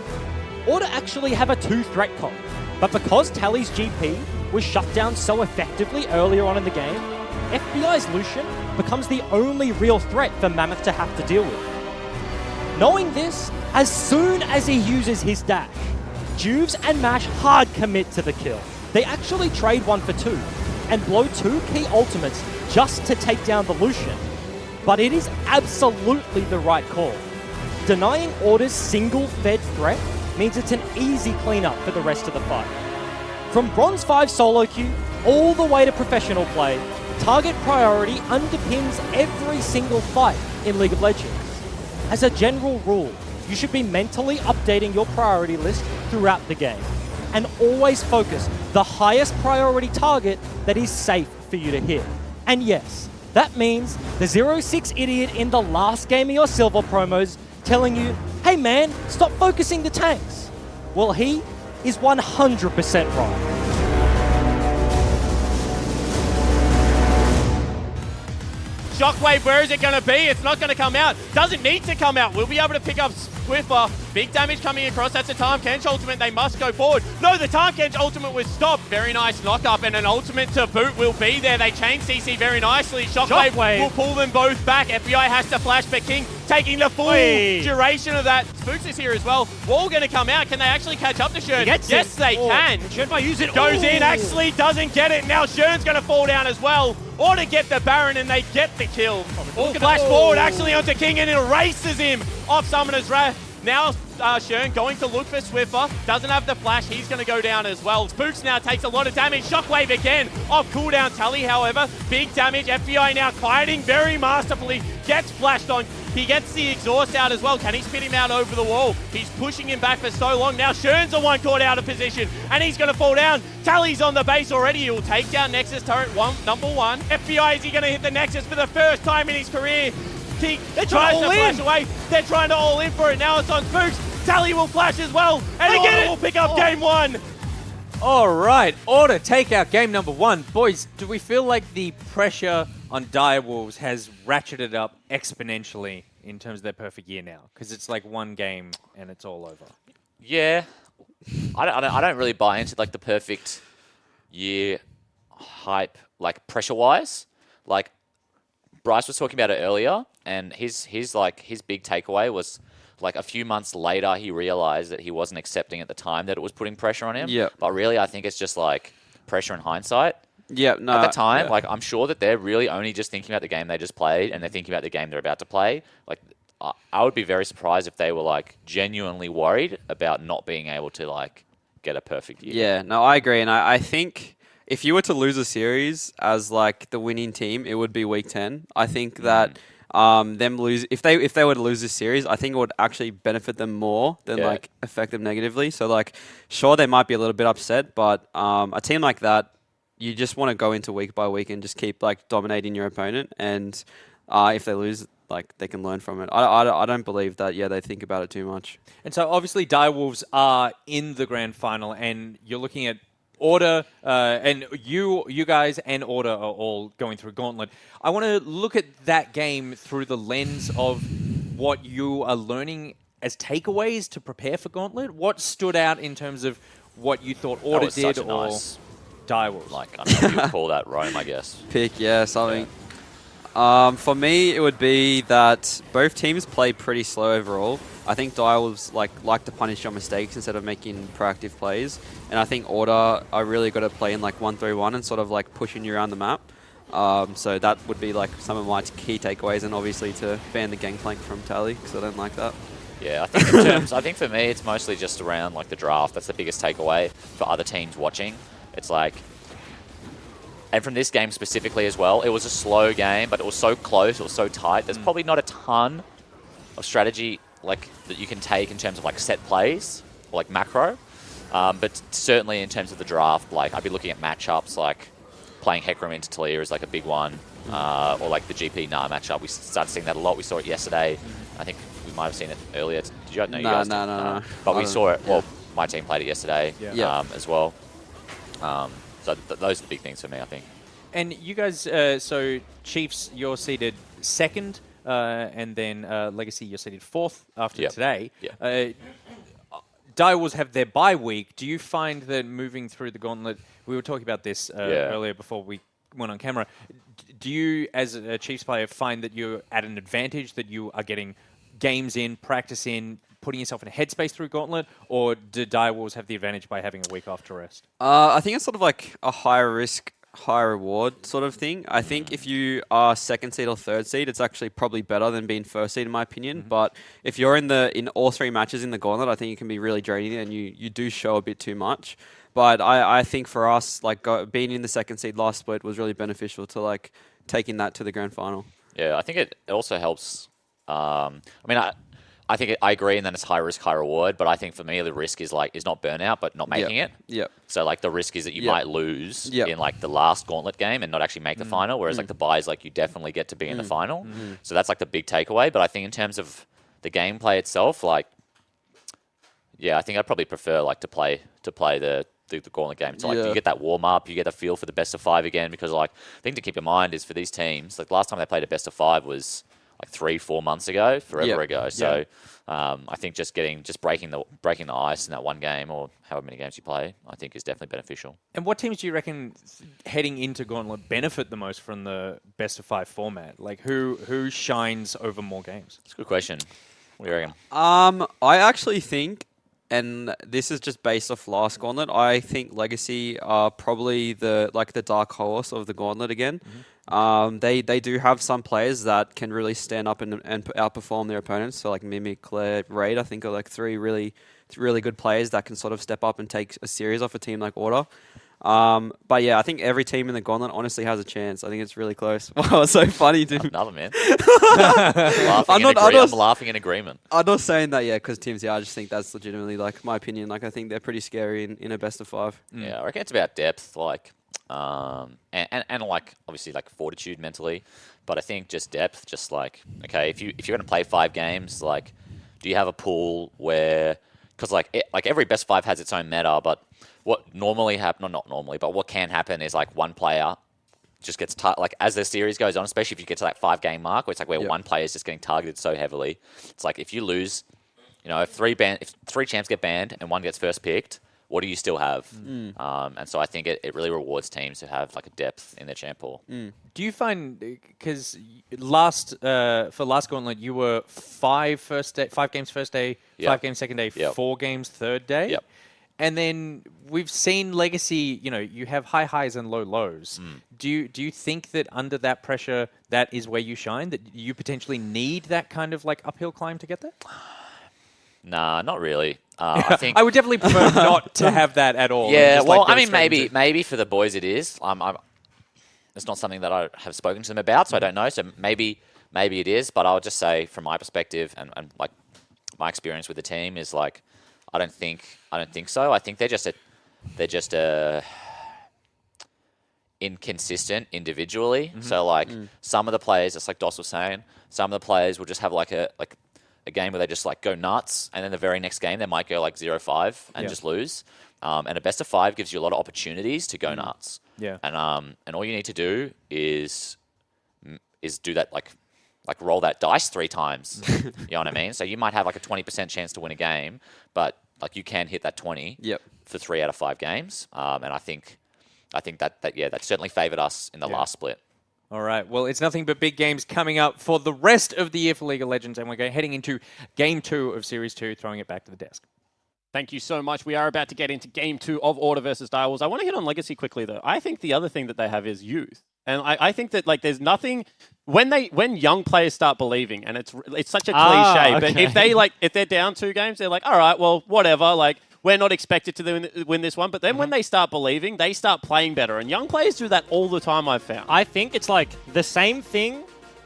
A: Order actually have a 2-threat comp, but because Tally's GP was shut down so effectively earlier on in the game, FBI's Lucian becomes the only real threat for Mammoth to have to deal with. Knowing this, as soon as he uses his dash, Juves and Mash hard commit to the kill. They actually trade 1 for 2 and blow 2 key ultimates just to take down the Lucian. But it is absolutely the right call. Denying Order's single Fed threat means it's an easy cleanup for the rest of the fight. From Bronze 5 solo queue all the way to professional play, target priority underpins every single fight in League of Legends. As a general rule, you should be mentally updating your priority list throughout the game, and always focus the highest priority target that is safe for you to hit. And yes, that means the 0-6 idiot in the last game of your silver promos telling you, hey man, stop focusing the tanks. Well, he is 100% right.
B: Shockwave, where is it going to be? It's not going to come out. Doesn't need to come out. We'll be able to pick up Swiffer. Big damage coming across. That's a Time Kench ultimate. They must go forward. No, the Time Kench ultimate was stopped. Very nice knock-up, and an ultimate to boot will be there. They chain CC very nicely. Shockwave will pull them both back. FBI has to flash, but King taking the full duration of that. Spooks is here as well. Wall going to come out. Can they actually catch up to Shern? Yes, they can.
A: Shern might use it.
B: Goes in, actually doesn't get it. Now Shern's going to fall down as well. Or to get the Baron, and they get the kill. All flash forward actually onto King, and it erases him off Summoner's Wrath. Now Shern going to look for Swiffer. Doesn't have the flash. He's going to go down as well. Spooks now takes a lot of damage. Shockwave again off cooldown Tally, however. Big damage. FBI now kiting very masterfully. Gets flashed on. He gets the exhaust out as well. Can he spit him out over the wall? He's pushing him back for so long. Now Shern's the one caught out of position, and he's going to fall down. Tally's on the base already. He will take down Nexus turret number 1. FBI, is he going to hit the Nexus for the first time in his career? He tries to flash away. They're trying to all in for it. Now it's on Spooks. Tally will flash as well. And again, will pick up game 1.
C: All right, Order take out game number 1. Boys, do we feel like the pressure on Direwolves has ratcheted up exponentially in terms of their perfect year now? Because it's like one game and it's all over.
D: Yeah. I don't really buy into like the perfect year hype, like pressure-wise. Like Bryce was talking about it earlier, and his big takeaway was like a few months later he realized that he wasn't accepting at the time that it was putting pressure on him.
E: Yeah.
D: But really, I think it's just like pressure in hindsight.
E: Yeah, no.
D: At the time, like I'm sure that they're really only just thinking about the game they just played, and they're thinking about the game they're about to play. Like I would be very surprised if they were like genuinely worried about not being able to like get a perfect year.
E: Yeah, no, I agree, and I think if you were to lose a series as like the winning team, it would be week 10. I think that them lose if they were to lose this series, I think it would actually benefit them more than like affect them negatively. So like, sure, they might be a little bit upset, but a team like that, you just want to go into week by week and just keep like dominating your opponent. And if they lose, like they can learn from it. I don't believe that. Yeah, they think about it too much.
C: And so obviously Direwolves are in the grand final, and you're looking at Order, and you guys and Order are all going through Gauntlet. I want to look at that game through the lens of what you are learning as takeaways to prepare for Gauntlet. What stood out in terms of what you thought Order did or Direwolves?
D: Like, I don't know if you would call that Rome, I guess.
E: Pick, yeah, something. For me, it would be that both teams play pretty slow overall. I think Direwolves like to punish your mistakes instead of making proactive plays. And I think Order are really good at playing like 1-3-1 and sort of like pushing you around the map. So that would be like some of my key takeaways, and obviously to ban the gangplank from Tally because I don't like that.
D: Yeah, I think for me, it's mostly just around like the draft. That's the biggest takeaway for other teams watching. It's like, and from this game specifically as well, it was a slow game, but it was so close, it was so tight. There's probably not a ton of strategy like that you can take in terms of like set plays or like macro, but certainly in terms of the draft, like I'd be looking at matchups like playing Hecarim into Talia is like a big one, or like the GP Nah matchup. We started seeing that a lot. We saw it yesterday. I think we might have seen it earlier. Did you know?
E: No.
D: But we saw it. Well, my team played it yesterday as well. So those are the big things for me, I think.
C: And you guys, so Chiefs, you're seeded second, and then Legacy, you're seeded fourth after today. Direwolves have their bye week. Do you find that moving through the gauntlet, we were talking about this earlier before we went on camera, do you, as a Chiefs player, find that you're at an advantage, that you are getting games in, practice in, putting yourself in a headspace through Gauntlet, or do Direwolves have the advantage by having a week off to rest?
E: I think it's sort of like a higher risk, higher reward sort of thing. I think if you are second seed or third seed, it's actually probably better than being first seed in my opinion. But if you're in all three matches in the Gauntlet, I think it can be really draining and you do show a bit too much. But I think for us, like being in the second seed last split was really beneficial to like taking that to the grand final.
D: Yeah, I think it also helps. I think I agree, and then it's high risk, high reward. But I think for me, the risk is not burnout, but not making it.
E: Yep.
D: So like the risk is that you might lose in like the last gauntlet game and not actually make the final. Whereas like the bye is like you definitely get to be in the final. So that's like the big takeaway. But I think in terms of the gameplay itself, like I think I'd probably prefer like to play the gauntlet game. So like you get that warm up, you get a feel for the best of 5 again. Because like the thing to keep in mind is for these teams, like last time they played a best of 5 was like 3-4 months ago, forever ago. So I think just breaking the ice in that one game or however many games you play, I think is definitely beneficial.
C: And what teams do you reckon heading into Gauntlet benefit the most from the best of 5 format? Like who shines over more games?
D: It's a good question. What do you reckon?
E: I actually think, and this is just based off last Gauntlet, I think Legacy are probably the dark horse of the Gauntlet again. They do have some players that can really stand up and outperform their opponents. So like Mimic, Claire, Raid, I think are like 3 really good players that can sort of step up and take a series off a team like Order. But yeah, I think every team in the Gauntlet honestly has a chance. I think it's really close. Wow, it's so funny, dude.
D: Another man. I'm laughing in agreement.
E: I'm not saying that, because teams, I just think that's legitimately like my opinion. Like I think they're pretty scary in a best of 5.
D: Yeah, I reckon it's about depth, like, and like obviously like fortitude mentally, but I think just depth, just like, okay, if you're going to play 5 games, like, do you have a pool where, because like every best 5 has its own meta, but what normally happen, not normally, but what can happen is like one player just gets like as the series goes on, especially if you get to that 5-game mark, where it's like where one player is just getting targeted so heavily. It's like if you lose, if 3 champs get banned and 1 gets first picked, what do you still have? And so I think it really rewards teams who have like a depth in their champ pool.
C: Do you find, because for last Gauntlet, you were 5 games first day, 5 games second day, 4 games third day?
D: Yep.
C: And then we've seen Legacy, you have high highs and low lows. Do you think that under that pressure, that is where you shine? That you potentially need that kind of like uphill climb to get there?
D: Nah, not really. I think
C: I would definitely prefer not to have that at all.
D: Yeah,
C: Just,
D: well,
C: like,
D: I mean, maybe for the boys it is. It's not something that I have spoken to them about, so I don't know. So maybe maybe it is, but I would just say from my perspective and like my experience with the team is like I don't think so. I think they're just inconsistent individually. So like some of the players, just like Dos was saying, some of the players will just have like a game where they just like go nuts, and then the very next game they might go like 0-5 and just lose. And a best of 5 gives you a lot of opportunities to go nuts.
C: Yeah.
D: And all you need to do is do that like roll that dice 3 times. You know what I mean? So you might have like a 20% chance to win a game, but like you can hit that 20 for 3 out of 5 games. And I think that certainly favoured us in the last split.
C: All right. Well, it's nothing but big games coming up for the rest of the year for League of Legends, and we're heading into Game 2 of Series 2, throwing it back to the desk.
B: Thank you so much. We are about to get into Game 2 of Order versus Direwolves. I want to hit on Legacy quickly, though. I think the other thing that they have is youth. And I think that like there's nothing when young players start believing, and it's such a cliche, but if they're down 2 games, they're like, all right, well, whatever, like we're not expected to win this one. But then when they start believing, they start playing better. And young players do that all the time, I've found.
A: I think it's like the same thing,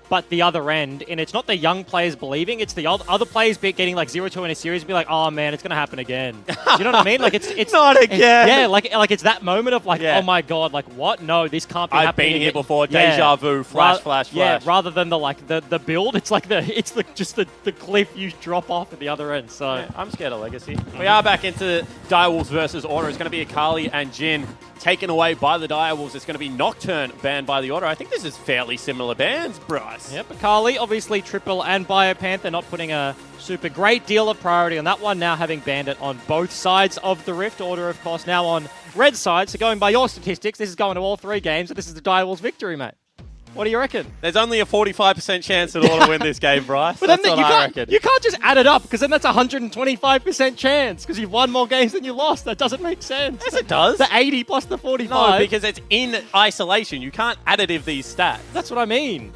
A: but the other end. And it's not the young players believing, it's the other players getting like 0-2 in a series and be like, oh man, it's going to happen again. You know what I mean? Like it's
B: not again.
A: Yeah, like it's that moment of like, oh my God, like what? No, this can't be happening.
B: I've been here
A: again.
B: before, deja vu, flash.
A: Yeah, rather than the build, it's like just the cliff you drop off at the other end. So
B: yeah, I'm scared of Legacy. We are back into Direwolves versus Order. It's going to be Akali and Jhin taken away by the Direwolves. It's going to be Nocturne banned by the Order. I think this is fairly similar bans, Bryce.
A: Yep, Akali, obviously Triple and Biopanther not putting a super great deal of priority on that one, now having banned it on both sides of the Rift. Order, of course, now on red side. So going by your statistics, this is going to all 3 games, and this is the Direwolves' victory, mate. What do you reckon?
B: There's only a 45% chance that Order win this game, Bryce.
A: But
B: that's
A: then
B: what I reckon.
A: You can't just add it up, because then that's a 125% chance, because you've won more games than you lost. That doesn't make sense.
B: Yes, it does.
A: The 80 plus the 45.
B: No, because it's in isolation. You can't additive these stats.
A: That's what I mean.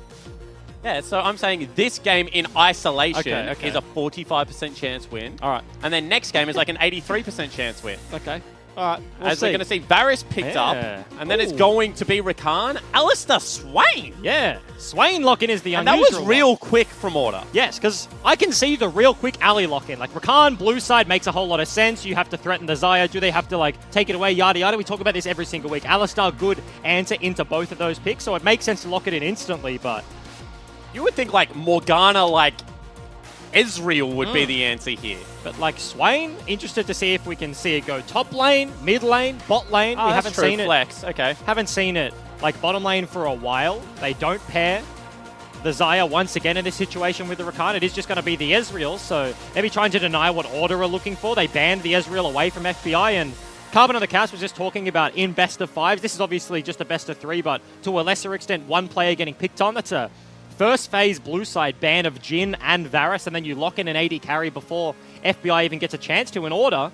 B: Yeah, so I'm saying this game in isolation
A: Okay.
B: is a 45% chance win.
A: All right.
B: And then next game is like an 83% chance win.
A: Okay. All right. We'll
B: As we're going to see Varus picked up, and then it's going to be Rakan. Alistair Swain.
A: Yeah. Swain lock-in is the
B: And
A: unusual
B: that was real quick from Order.
A: Yes, because I can see the real quick alley lock-in. Like, Rakan, blue side makes a whole lot of sense. You have to threaten the Xayah. Do they have to, like, take it away, yada yada? We talk about this every single week. Alistair, good answer into both of those picks, so it makes sense to lock it in instantly, but...
B: You would think, like, Morgana, like, Ezreal would be the answer here.
A: But, like, Swain, interested to see if we can see it go top lane, mid lane, bot lane. We haven't seen
B: Flex. Okay.
A: Haven't seen it, like, bottom lane for a while. They don't pair the Xayah once again in this situation with the Rakan. It is just going to be the Ezreal, so maybe trying to deny what Order are looking for. They banned the Ezreal away from FBI, and Carbon on the Couch was just talking about in best of 5s. This is obviously just a best of 3, but to a lesser extent, one player getting picked on. That's a first phase blue side ban of Jhin and Varus, and then you lock in an AD carry before FBI even gets a chance to in Order.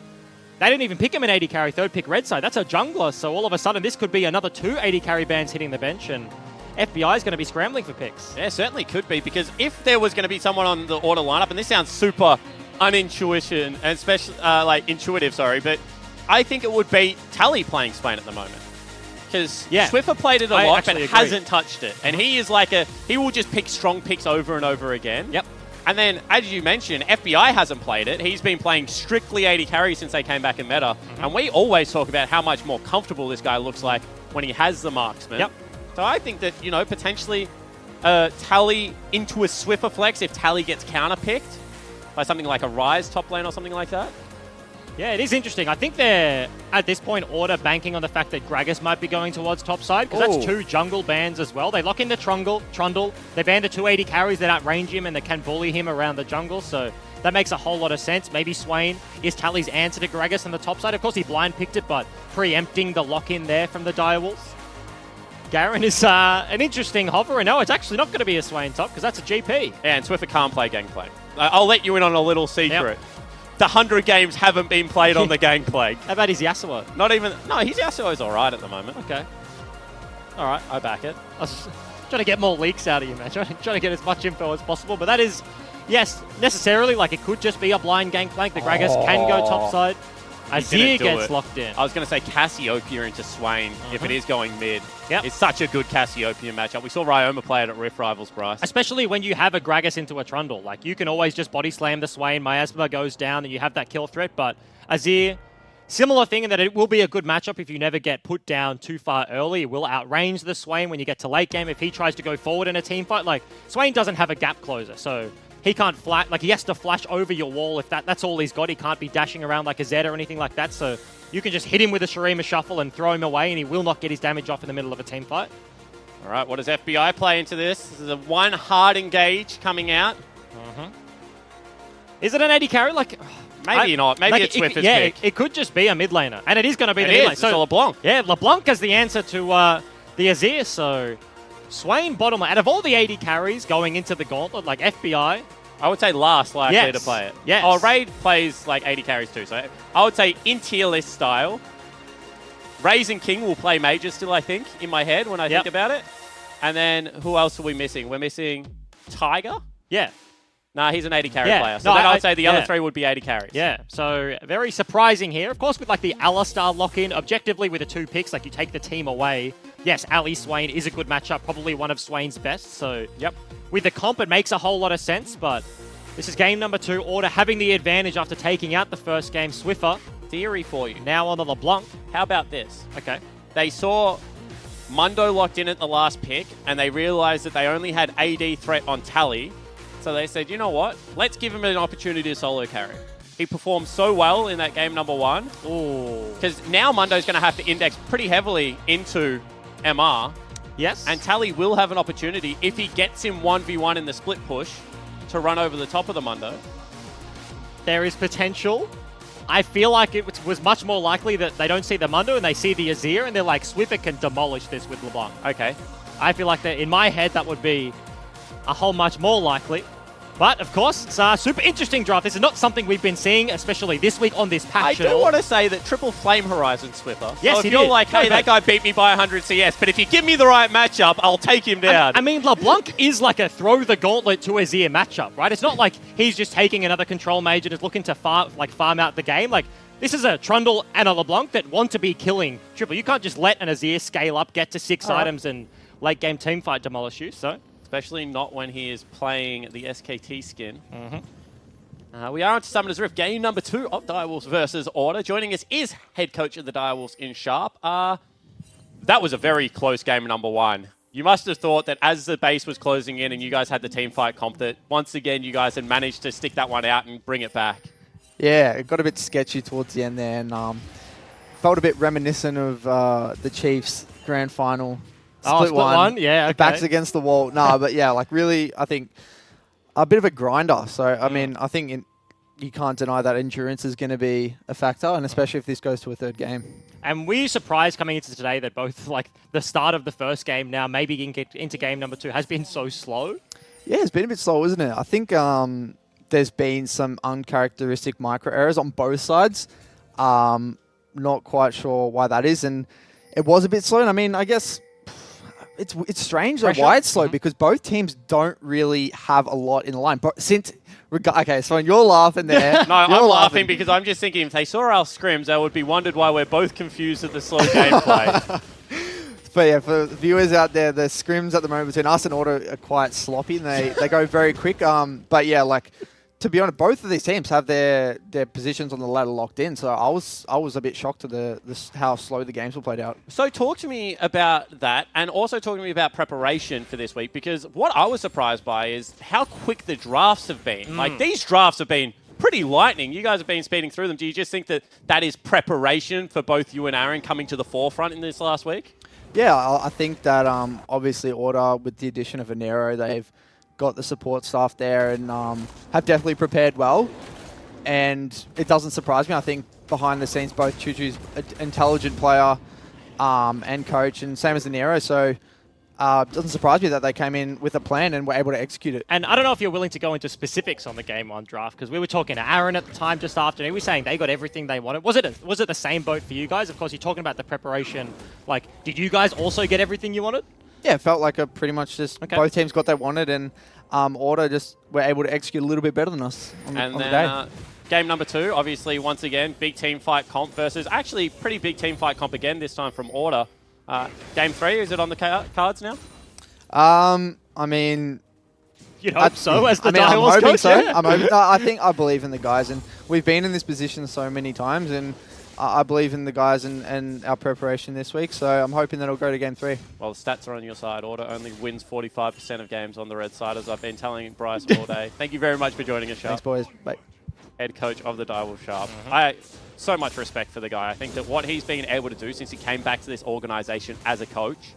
A: They didn't even pick him an AD carry, 3rd pick red side. That's a jungler, so all of a sudden this could be another 2 AD carry bans hitting the bench, and FBI is going to be scrambling for picks.
B: Yeah, certainly could be, because if there was going to be someone on the Order lineup, and this sounds super unintuition and intuitive, but I think it would be Tally playing Swain at the moment. Because Swiffer played it a lot, but hasn't touched it. And he is like he will just pick strong picks over and over again.
A: Yep.
B: And then, as you mentioned, FBI hasn't played it. He's been playing strictly AD carry since they came back in meta. And we always talk about how much more comfortable this guy looks like when he has the marksman.
A: Yep.
B: So I think that, potentially Tally into a Swiffer flex if Tally gets counter-picked by something like a Ryze top lane or something like that.
A: Yeah, it is interesting. I think they're, at this point, Order banking on the fact that Gragas might be going towards top side, because that's 2 jungle bans as well. They lock into Trundle. They ban the 280 carries that outrange him and that can bully him around the jungle, so that makes a whole lot of sense. Maybe Swain is Tally's answer to Gragas on the top side. Of course, he blind picked it, but preempting the lock-in there from the Direwolves. Garen is an interesting hover, and no, it's actually not going to be a Swain top, because that's a GP.
B: Yeah, and Swiffer can't play Gangplank. I'll let you in on a little secret.
A: Yep.
B: The 100 games haven't been played on the Gangplank.
A: How about his Yasuo?
B: Not even... No, his Yasuo's all right at the moment.
A: Okay. All right, I back it. I was just trying to get more leaks out of you, man. Trying to get as much info as possible. But that is, yes, necessarily, like, it could just be a blind Gangplank. The Gragas can go top side. Azir
B: do
A: gets
B: it.
A: locked in.
B: I was going to say Cassiopeia into Swain if it is going mid.
A: Yep.
B: It's such a good Cassiopeia matchup. We saw Ryoma play it at Rift Rivals, Bryce.
A: Especially when you have a Gragas into a Trundle. Like, you can always just body slam the Swain, Miasma goes down, and you have that kill threat. But Azir, similar thing in that it will be a good matchup if you never get put down too far early. It will outrange the Swain when you get to late game. If he tries to go forward in a team fight, like, Swain doesn't have a gap closer, so he can't flash. Like, he has to flash over your wall. If that's all he's got, he can't be dashing around like a Zed or anything like that. So you can just hit him with a Shurima Shuffle and throw him away, and he will not get his damage off in the middle of a team fight.
B: All right, what does FBI play into this? This is a one hard engage coming out.
A: Is it an AD carry? Like,
B: Maybe not. Maybe it's Swiffer's pick.
A: It could just be a mid laner, and it is going to be
B: It
A: the mid
B: is.
A: laner.
B: It's a LeBlanc.
A: Yeah, LeBlanc is the answer to the Azir. So Swain bottom. Out of all the AD carries going into the gauntlet, like FBI,
B: I would say last likely
A: Yes.
B: to play it.
A: Yes.
B: Oh, Raid plays like 80 carries too. So I would say in tier list style, Raze and King will play major still, I think, in my head when I think about it. And then who else are we missing? We're missing Tiger?
A: yeah.
B: Nah, he's an 80 carry
A: Yeah.
B: player. So
A: No,
B: then I
A: I-
B: would say the other
A: yeah.
B: three would be 80 carries.
A: Yeah, so very surprising here. Of course, with like the Alistar lock-in, objectively with the 2 picks, like you take the team away. Yes, Ali Swain is a good matchup, probably one of Swain's best. So
B: Yep.
A: with the comp, it makes a whole lot of sense, but this is game number 2. Order having the advantage after taking out the first game. Swiffer
B: Theory for you.
A: now on the LeBlanc.
B: How about this?
A: Okay.
B: They saw Mundo locked in at the last pick, and they realized that they only had AD threat on Tally. So they said, you know what? Let's give him an opportunity to solo carry. He performed so well in that game number 1.
A: Ooh.
B: Because now Mundo's going to have to index pretty heavily into MR.
A: Yes.
B: And Tally will have an opportunity, if he gets him 1v1 in the split push, to run over the top of the Mundo.
A: there is potential. I feel like it was much more likely that they don't see the Mundo and they see the Azir, and they're like, Swiffer can demolish this with LeBlanc.
B: Okay.
A: I feel like that in my head that would be a whole much more likely. But of course, it's a super interesting draft. This is not something we've been seeing, especially this week on this
B: I
A: patch.
B: do want to say that triple flame Horizon Swiffer.
A: Yes,
B: so if
A: he
B: you're
A: did.
B: like,
A: No,
B: hey, that
A: but-
B: guy beat me by 100 CS, but if you give me the right matchup, I'll take him down.
A: I mean, LeBlanc is like a throw the gauntlet to Azir matchup, right? It's not like he's just taking another control major, just looking to farm out the game. Like, this is a Trundle and a LeBlanc that want to be killing triple. You can't just let an Azir scale up, get to 6 items, and late game teamfight demolish you. So
B: Especially not when he is playing the SKT skin. We are on to Summoner's Rift, game number 2 of Direwolves versus Order. Joining us is head coach of the Direwolves in Sharp. That was a very close game number 1. You must have thought that as the base was closing in and you guys had the team fight comp, that once again you guys had managed to stick that one out and bring it back.
F: Yeah, it got a bit sketchy towards the end there, and felt a bit reminiscent of the Chiefs grand final.
A: split one. Yeah,
F: The
A: okay.
F: backs against the wall. No, but yeah, like really, I think a bit of a grinder. So, I mean, I think you can't deny that endurance is going to be a factor, and especially if this goes to a third game.
A: And were you surprised coming into today that both like the start of the first game now, maybe into game number 2, has been so slow?
F: Yeah, it's been a bit slow, isn't it? I think there's been some uncharacteristic micro errors on both sides. Not quite sure why that is, and it was a bit slow. And I mean, I guess it's strange though, why it's slow, because both teams don't really have a lot in the line. But okay, so you're laughing there.
B: No, I'm laughing because I'm just thinking if they saw our scrims, they would be wondered why we're both confused at the slow gameplay.
F: But yeah, for viewers out there, the scrims at the moment between us and Order are quite sloppy, and they go very quick. But yeah, like, to be honest, both of these teams have their positions on the ladder locked in. So I was a bit shocked to how slow the games were played out.
B: So talk to me about that, and also talk to me about preparation for this week, because what I was surprised by is how quick the drafts have been. Like, these drafts have been pretty lightning. You guys have been speeding through them. Do you just think that is preparation for both you and Aaron coming to the forefront in this last week?
F: Yeah, I think that obviously Order, with the addition of Venero, they've got the support staff there and have definitely prepared well. And it doesn't surprise me. I think behind the scenes, both Chuchu's an intelligent player and coach, and same as Venero. So it doesn't surprise me that they came in with a plan and were able to execute it.
A: And I don't know if you're willing to go into specifics on the game 1 draft, because we were talking to Aaron at the time just after, and he was saying they got everything they wanted. Was it the same boat for you guys? Of course, you're talking about the preparation. Like, did you guys also get everything you wanted?
F: Yeah, it felt like pretty much just both teams got what they wanted, and Order just were able to execute a little bit better than us on the day.
B: game number 2, obviously, once again, big team fight comp versus actually pretty big team fight comp again, this time from Order. Game 3, is it on the cards now?
F: I mean,
A: You'd hope so, as the
F: I'm
A: Direwolves
F: hoping
A: coach.
F: so.
A: Yeah.
F: I'm hoping, no, I believe in the guys, and we've been in this position so many times, and I believe in the guys and our preparation this week. So I'm hoping that it'll go to game 3.
B: Well, the stats are on your side. Order only wins 45% of games on the red side, as I've been telling Bryce all day. Thank you very much for joining us, Sharp.
F: Thanks, boys. Bye.
B: Head coach of the Direwolf Sharp. I so much respect for the guy. I think that what he's been able to do since he came back to this organization as a coach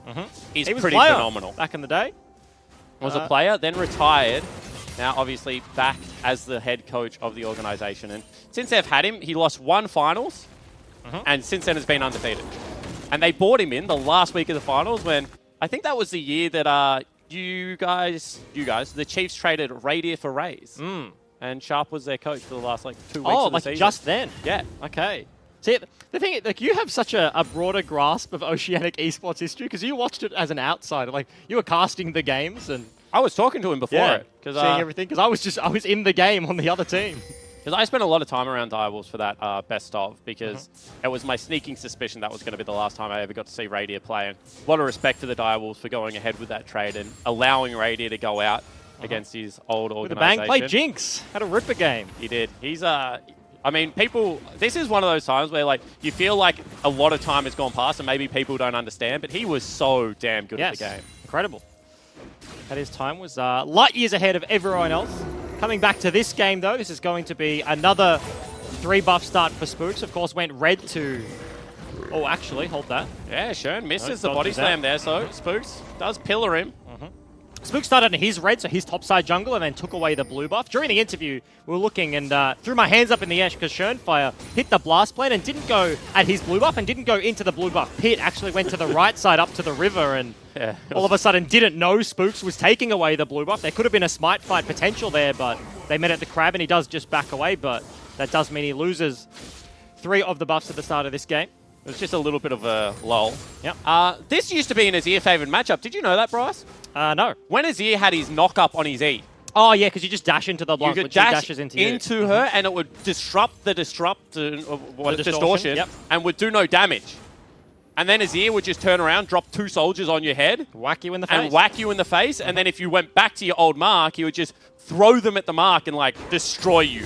B: is
A: He was
B: pretty
A: a player
B: phenomenal.
A: back in the day.
B: Was a player, then retired. Now, obviously, back as the head coach of the organization. And since they've had him, he lost 1 finals, and since then has been undefeated. And they brought him in the last week of the finals when I think that was the year that you guys, the Chiefs traded Radier for Rays. And Sharp was their coach for the last 2 weeks of the season.
A: Just then?
B: Yeah.
A: Okay. See, the thing is, you have such a broader grasp of Oceanic esports history because you watched it as an outsider. You were casting the games and
B: I was talking to him before it.
A: seeing everything. Because I was in the game on the other team.
B: Because I spent a lot of time around Direwolves for that best of, because it was my sneaking suspicion that was going to be the last time I ever got to see Radier play. And a lot of respect to the Direwolves for going ahead with that trade and allowing Radier to go out against his old
A: With a
B: organization.
A: bang, played Jinx. Had a ripper game.
B: He did. He's I mean, people, this is one of those times where you feel like a lot of time has gone past and maybe people don't understand, but he was so damn good at the game.
A: Incredible. At his time was light years ahead of everyone else. Coming back to this game, though, this is going to be another 3-buff start for Spooks. Of course, went red to... Oh, actually, hold that.
B: Yeah, Shern misses
A: No,
B: the body
A: dodges that.
B: slam there, so Spooks does pillar him.
A: Spooks started in his red, so his topside jungle, and then took away the blue buff. During the interview, we were looking and threw my hands up in the air because Schönfire hit the blast plane and didn't go at his blue buff and didn't go into the blue buff pit. Actually went to the right side up to the river and all of a sudden didn't know Spooks was taking away the blue buff. There could have been a smite fight potential there, but they met at the crab and he does just back away, but that does mean he loses 3 of the buffs at the start of this game.
B: It was just a little bit of a lull.
A: Yep.
B: This used to be an Azir favoured matchup. Did you know that, Bryce?
A: No.
B: When Azir had his knock up on his E,
A: Oh, yeah, because you just dash into the
B: you
A: block,
B: could
A: which he
B: dash
A: dashes into you.
B: her and it would disrupt the distortion,
A: yep.
B: and would do no damage. And then Azir would just turn around, drop 2 soldiers on your head,
A: Whack you in the face.
B: and whack you in the face. And then if you went back to your old mark, he would just throw them at the mark and destroy you.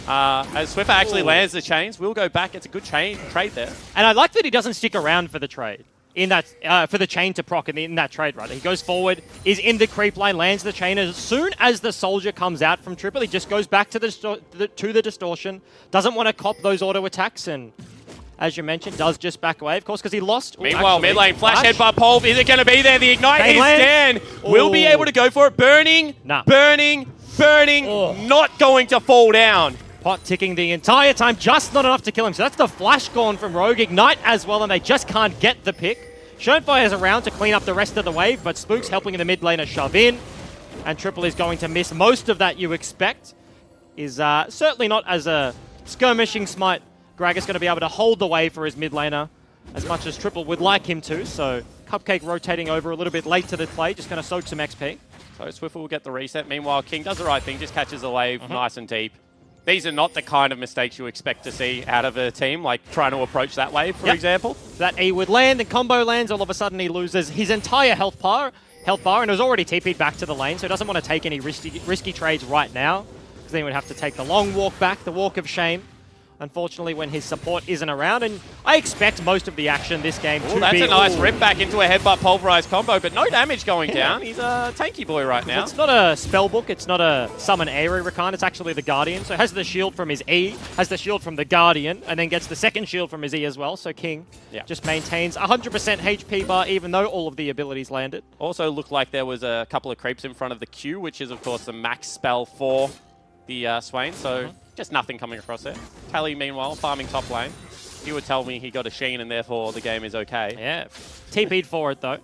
B: As Swiffer actually lands the chains, we'll go back. It's a good trade there.
A: And I like that he doesn't stick around for the trade. In that, for the chain to proc in that trade, right? He goes forward, is in the creep line, lands the chain. As soon as the soldier comes out from triple, he just goes back to the distortion. Doesn't want to cop those auto attacks, and as you mentioned, does just back away, of course, because he lost.
B: Meanwhile, mid lane, flash headbutt Pulve. Is it going to be there? The ignite
A: Chain
B: is
A: land.
B: Dan. Will be able to go for it. Burning,
A: Nah.
B: burning, not going to fall down.
A: Pot ticking the entire time, just not enough to kill him. So that's the flash gone from Rogue. Ignite as well, and they just can't get the pick. Schönfire is around to clean up the rest of the wave, but Spook's helping in the mid laner shove in. And Triple is going to miss most of that you expect. Is certainly not as a skirmishing smite. Gragas going to be able to hold the wave for his mid laner as much as Triple would like him to. So Cupcake rotating over a little bit late to the play, just going to soak some XP.
B: So Swiffer will get the reset. Meanwhile, King does the right thing, just catches the wave nice and deep. These are not the kind of mistakes you expect to see out of a team, like trying to approach that wave, for example.
A: That E would land, and combo lands, all of a sudden he loses his entire health bar, and was already TP'd back to the lane, so he doesn't want to take any risky trades right now, because then he would have to take the long walk back, the walk of shame. Unfortunately, when his support isn't around, and I expect most of the action this game to be...
B: That's a nice rip back into a headbutt pulverized combo, but no damage going down. He's a tanky boy right now.
A: It's not a spell book, it's not a summon Aerie Rakan, it's actually the Guardian. So has the shield from his E, has the shield from the Guardian, and then gets the second shield from his E as well. So King just maintains 100% HP bar, even though all of the abilities landed.
B: Also looked like there was a couple of creeps in front of the Q, which is, of course, the max spell for the Swain. So just nothing coming across there. Tally, meanwhile, farming top lane. He would tell me he got a Sheen and therefore the game is okay.
A: Yeah. TP'd for it, though.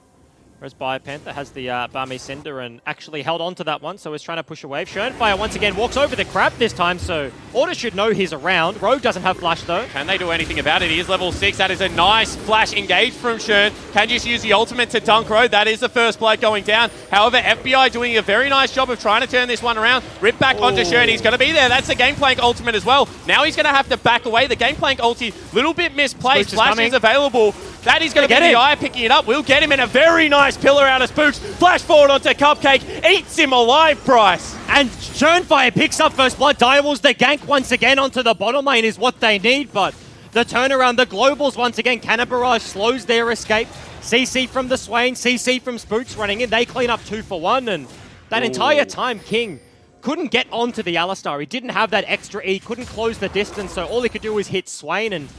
A: Whereas Biopanther has the Barmy Cinder and actually held on to that one, so is trying to push a wave. Schönfire once again walks over the crab this time, so Order should know he's around. Rogue doesn't have flash though.
B: Can they do anything about it? He is level 6. That is a nice flash engage from Schön. Can just use the ultimate to dunk Rogue. That is the first blood going down. However, FBI doing a very nice job of trying to turn this one around. Rip back onto Schön. He's going to be there. That's the Gameplank ultimate as well. Now he's going to have to back away. The Gameplank ulti, little bit misplaced. Flash is available. That is going to be the Eye picking it up. We'll get him in a very nice pillar out of Spooks. Flash forward onto Cupcake. Eats him alive, Bryce.
A: And Schönfire picks up first blood. Direwolves, the gank once again onto the bottom lane is what they need, but the turnaround, the globals once again. Cannon Barrage slows their escape. CC from the Swain, CC from Spooks running in. They clean up 2 for 1, and that entire time, King couldn't get onto the Alistar. He didn't have that extra E, couldn't close the distance, so all he could do was hit Swain, and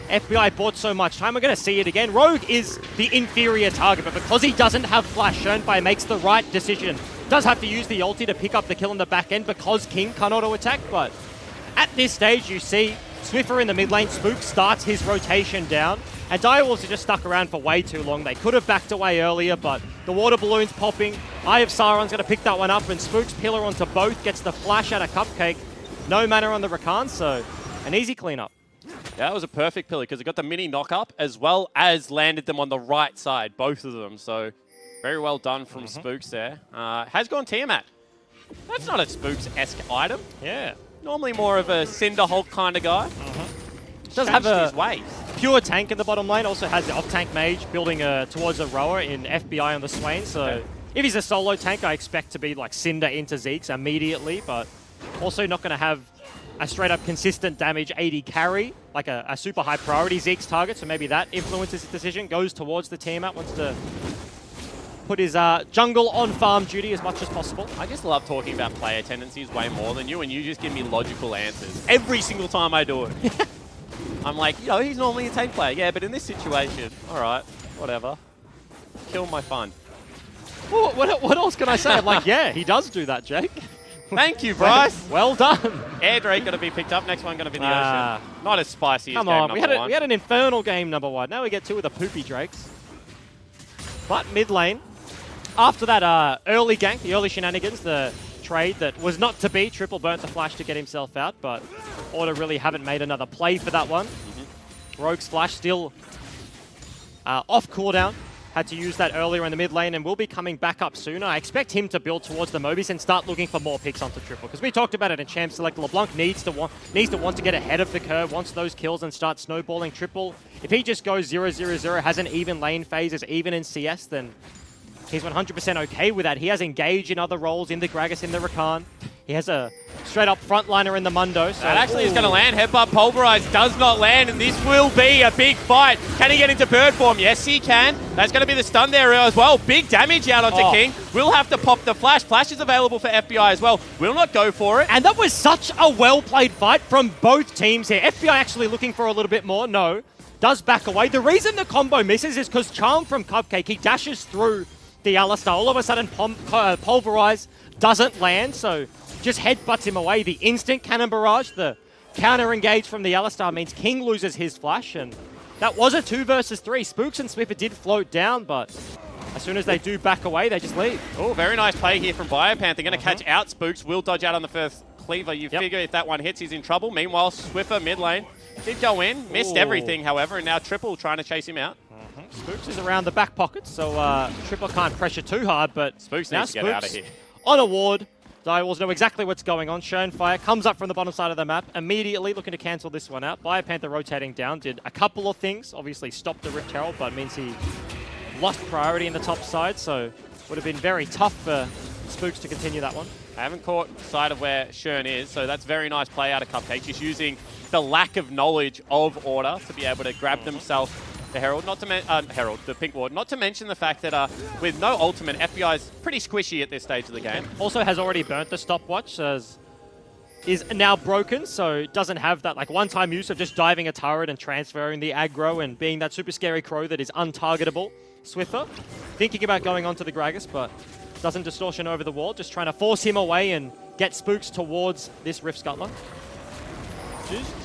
A: FBI bought so much time. We're going to see it again. Rogue is the inferior target, but because he doesn't have flash, Schönfire makes the right decision. Does have to use the ulti to pick up the kill in the back end because King can't auto-attack, but at this stage you see Swiffer in the mid lane. Spook starts his rotation down, and Direwolves are just stuck around for way too long. They could have backed away earlier, but the water balloon's popping. Eye of Sauron's going to pick that one up, and Spook's pillar onto both, gets the flash out of Cupcake. No mana on the Rakan, so an easy cleanup.
B: Yeah, that was a perfect pillar because it got the mini knock-up as well as landed them on the right side, both of them. So very well done from Spooks there. Has gone Tiamat. That's not a Spooks-esque item.
A: Yeah.
B: Normally more of a Cinder Hulk kind of guy.
A: Does have a
B: his ways.
A: pure tank in the bottom lane. Also has the off-tank mage building towards a rower in FBI on the Swain. So if he's a solo tank, I expect to be like Cinder into Zeke's immediately, but also not going to have a straight-up consistent damage 80 carry, like a super high priority Zeke's target, so maybe that influences his decision. Goes towards the Tiamat, wants to put his jungle on farm duty as much as possible.
B: I just love talking about player tendencies way more than you, and you just give me logical answers every single time I do it. I'm like, you know, he's normally a tank player. Yeah, but in this situation, all right, whatever. Kill my fun.
A: Well, what else can I say? I'm like, yeah, he does do that, Jake.
B: Thank you, Bryce.
A: Well done.
B: Air Drake going to be picked up. Next one going to be the Ocean. Not as spicy as
A: Come
B: game
A: on,
B: number one.
A: we had an infernal game number 1. Now we get 2 of the poopy Drakes. But mid lane, after that early gank, the early shenanigans, the trade that was not to be, Triple burnt the flash to get himself out, but Order really haven't made another play for that one. Rogue's flash still off cooldown. Had to use that earlier in the mid lane and will be coming back up sooner. I expect him to build towards the Mobius and start looking for more picks onto Triple. Because we talked about it in Champ Select. LeBlanc needs to want to get ahead of the curve, wants those kills and start snowballing Triple. If he just goes 0-0-0, has an even lane phase, is even in CS, then he's 100% okay with that. He has engaged in other roles in the Gragas, in the Rakan. He has a straight-up frontliner in the Mundo. So
B: that actually is going to land. Headbutt Pulverize does not land, and this will be a big fight. Can he get into bird form? Yes, he can. That's going to be the stun there as well. Big damage out onto King. Will have to pop the flash. Flash is available for FBI as well. Will not go for it.
A: And that was such a well-played fight from both teams here. FBI actually looking for a little bit more. No. Does back away. The reason the combo misses is because Charm from Cupcake, he dashes through the Alistar. All of a sudden, Pulverize doesn't land, so just headbutts him away. The instant Cannon Barrage, the counter engage from the Alistar means King loses his flash, and that was a 2 versus 3. Spooks and Swiffer did float down, but as soon as they do back away, they just leave.
B: Oh, very nice play here from Biopanther. They're going to catch out Spooks. Will dodge out on the first cleaver. You figure if that one hits, he's in trouble. Meanwhile, Swiffer mid lane did go in, missed everything, however, and now Triple trying to chase him out.
A: Spooks is around the back pocket, so Triple can't pressure too hard, but
B: Spooks
A: now
B: needs to get out of here.
A: On a ward. Direwolves know exactly what's going on. Schönfire comes up from the bottom side of the map, immediately looking to cancel this one out. Biopanther rotating down, did a couple of things. Obviously stopped the Rift Herald, but means he lost priority in the top side, so would have been very tough for Spooks to continue that one.
B: I haven't caught sight of where Schön is, so that's very nice play out of Cupcake. Just using the lack of knowledge of Order to be able to grab themselves the Herald, the Pink Ward. Not to mention the fact that with no ultimate, FBI is pretty squishy at this stage of the game.
A: Also has already burnt the stopwatch, is now broken, so doesn't have that like one-time use of just diving a turret and transferring the aggro and being that super scary crow that is untargetable. Swiffer thinking about going onto the Gragas, but doesn't distortion over the wall, just trying to force him away and get Spooks towards this Rift Scuttler.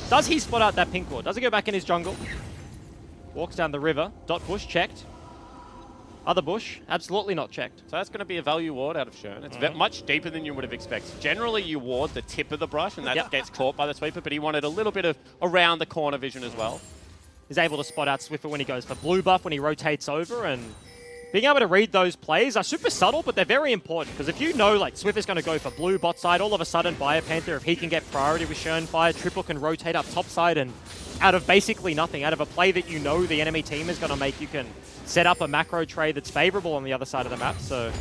A: Does he spot out that Pink Ward? Does he go back in his jungle? Walks down the river. Dot push checked. Other bush, absolutely not checked.
B: So that's going to be a value ward out of Shern. It's much deeper than you would have expected. Generally, you ward the tip of the brush, and that gets caught by the sweeper, but he wanted a little bit of around the corner vision as well.
A: He's able to spot out Swiffer when he goes for blue buff, when he rotates over, and being able to read those plays are super subtle, but they're very important, because if you know, like, Swiffer's going to go for blue bot side, all of a sudden, Biopanther, if he can get priority with Shernfire, Triple can rotate up top side, and out of basically nothing, out of a play that you know the enemy team is going to make, you can set up a macro trade that's favorable on the other side of the map, so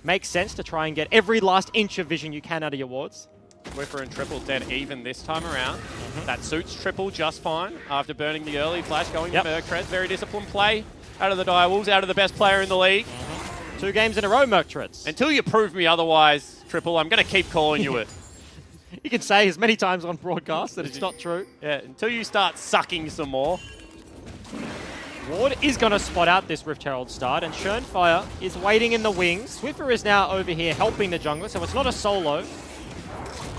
A: makes sense to try and get every last inch of vision you can out of your wards.
B: Swiffer and Triple dead even this time around. That suits Triple just fine after burning the early flash, going to Mercred. Very disciplined play out of the Direwolves, out of the best player in the league.
A: 2 games in a row, Mercreds.
B: Until you prove me otherwise, Triple, I'm going to keep calling you it.
A: You can say as many times on broadcast that it's not true.
B: Yeah, until you start sucking some more.
A: Ward is going to spot out this Rift Herald start, and Shernfire is waiting in the wings. Swiffer is now over here helping the jungler, so it's not a solo.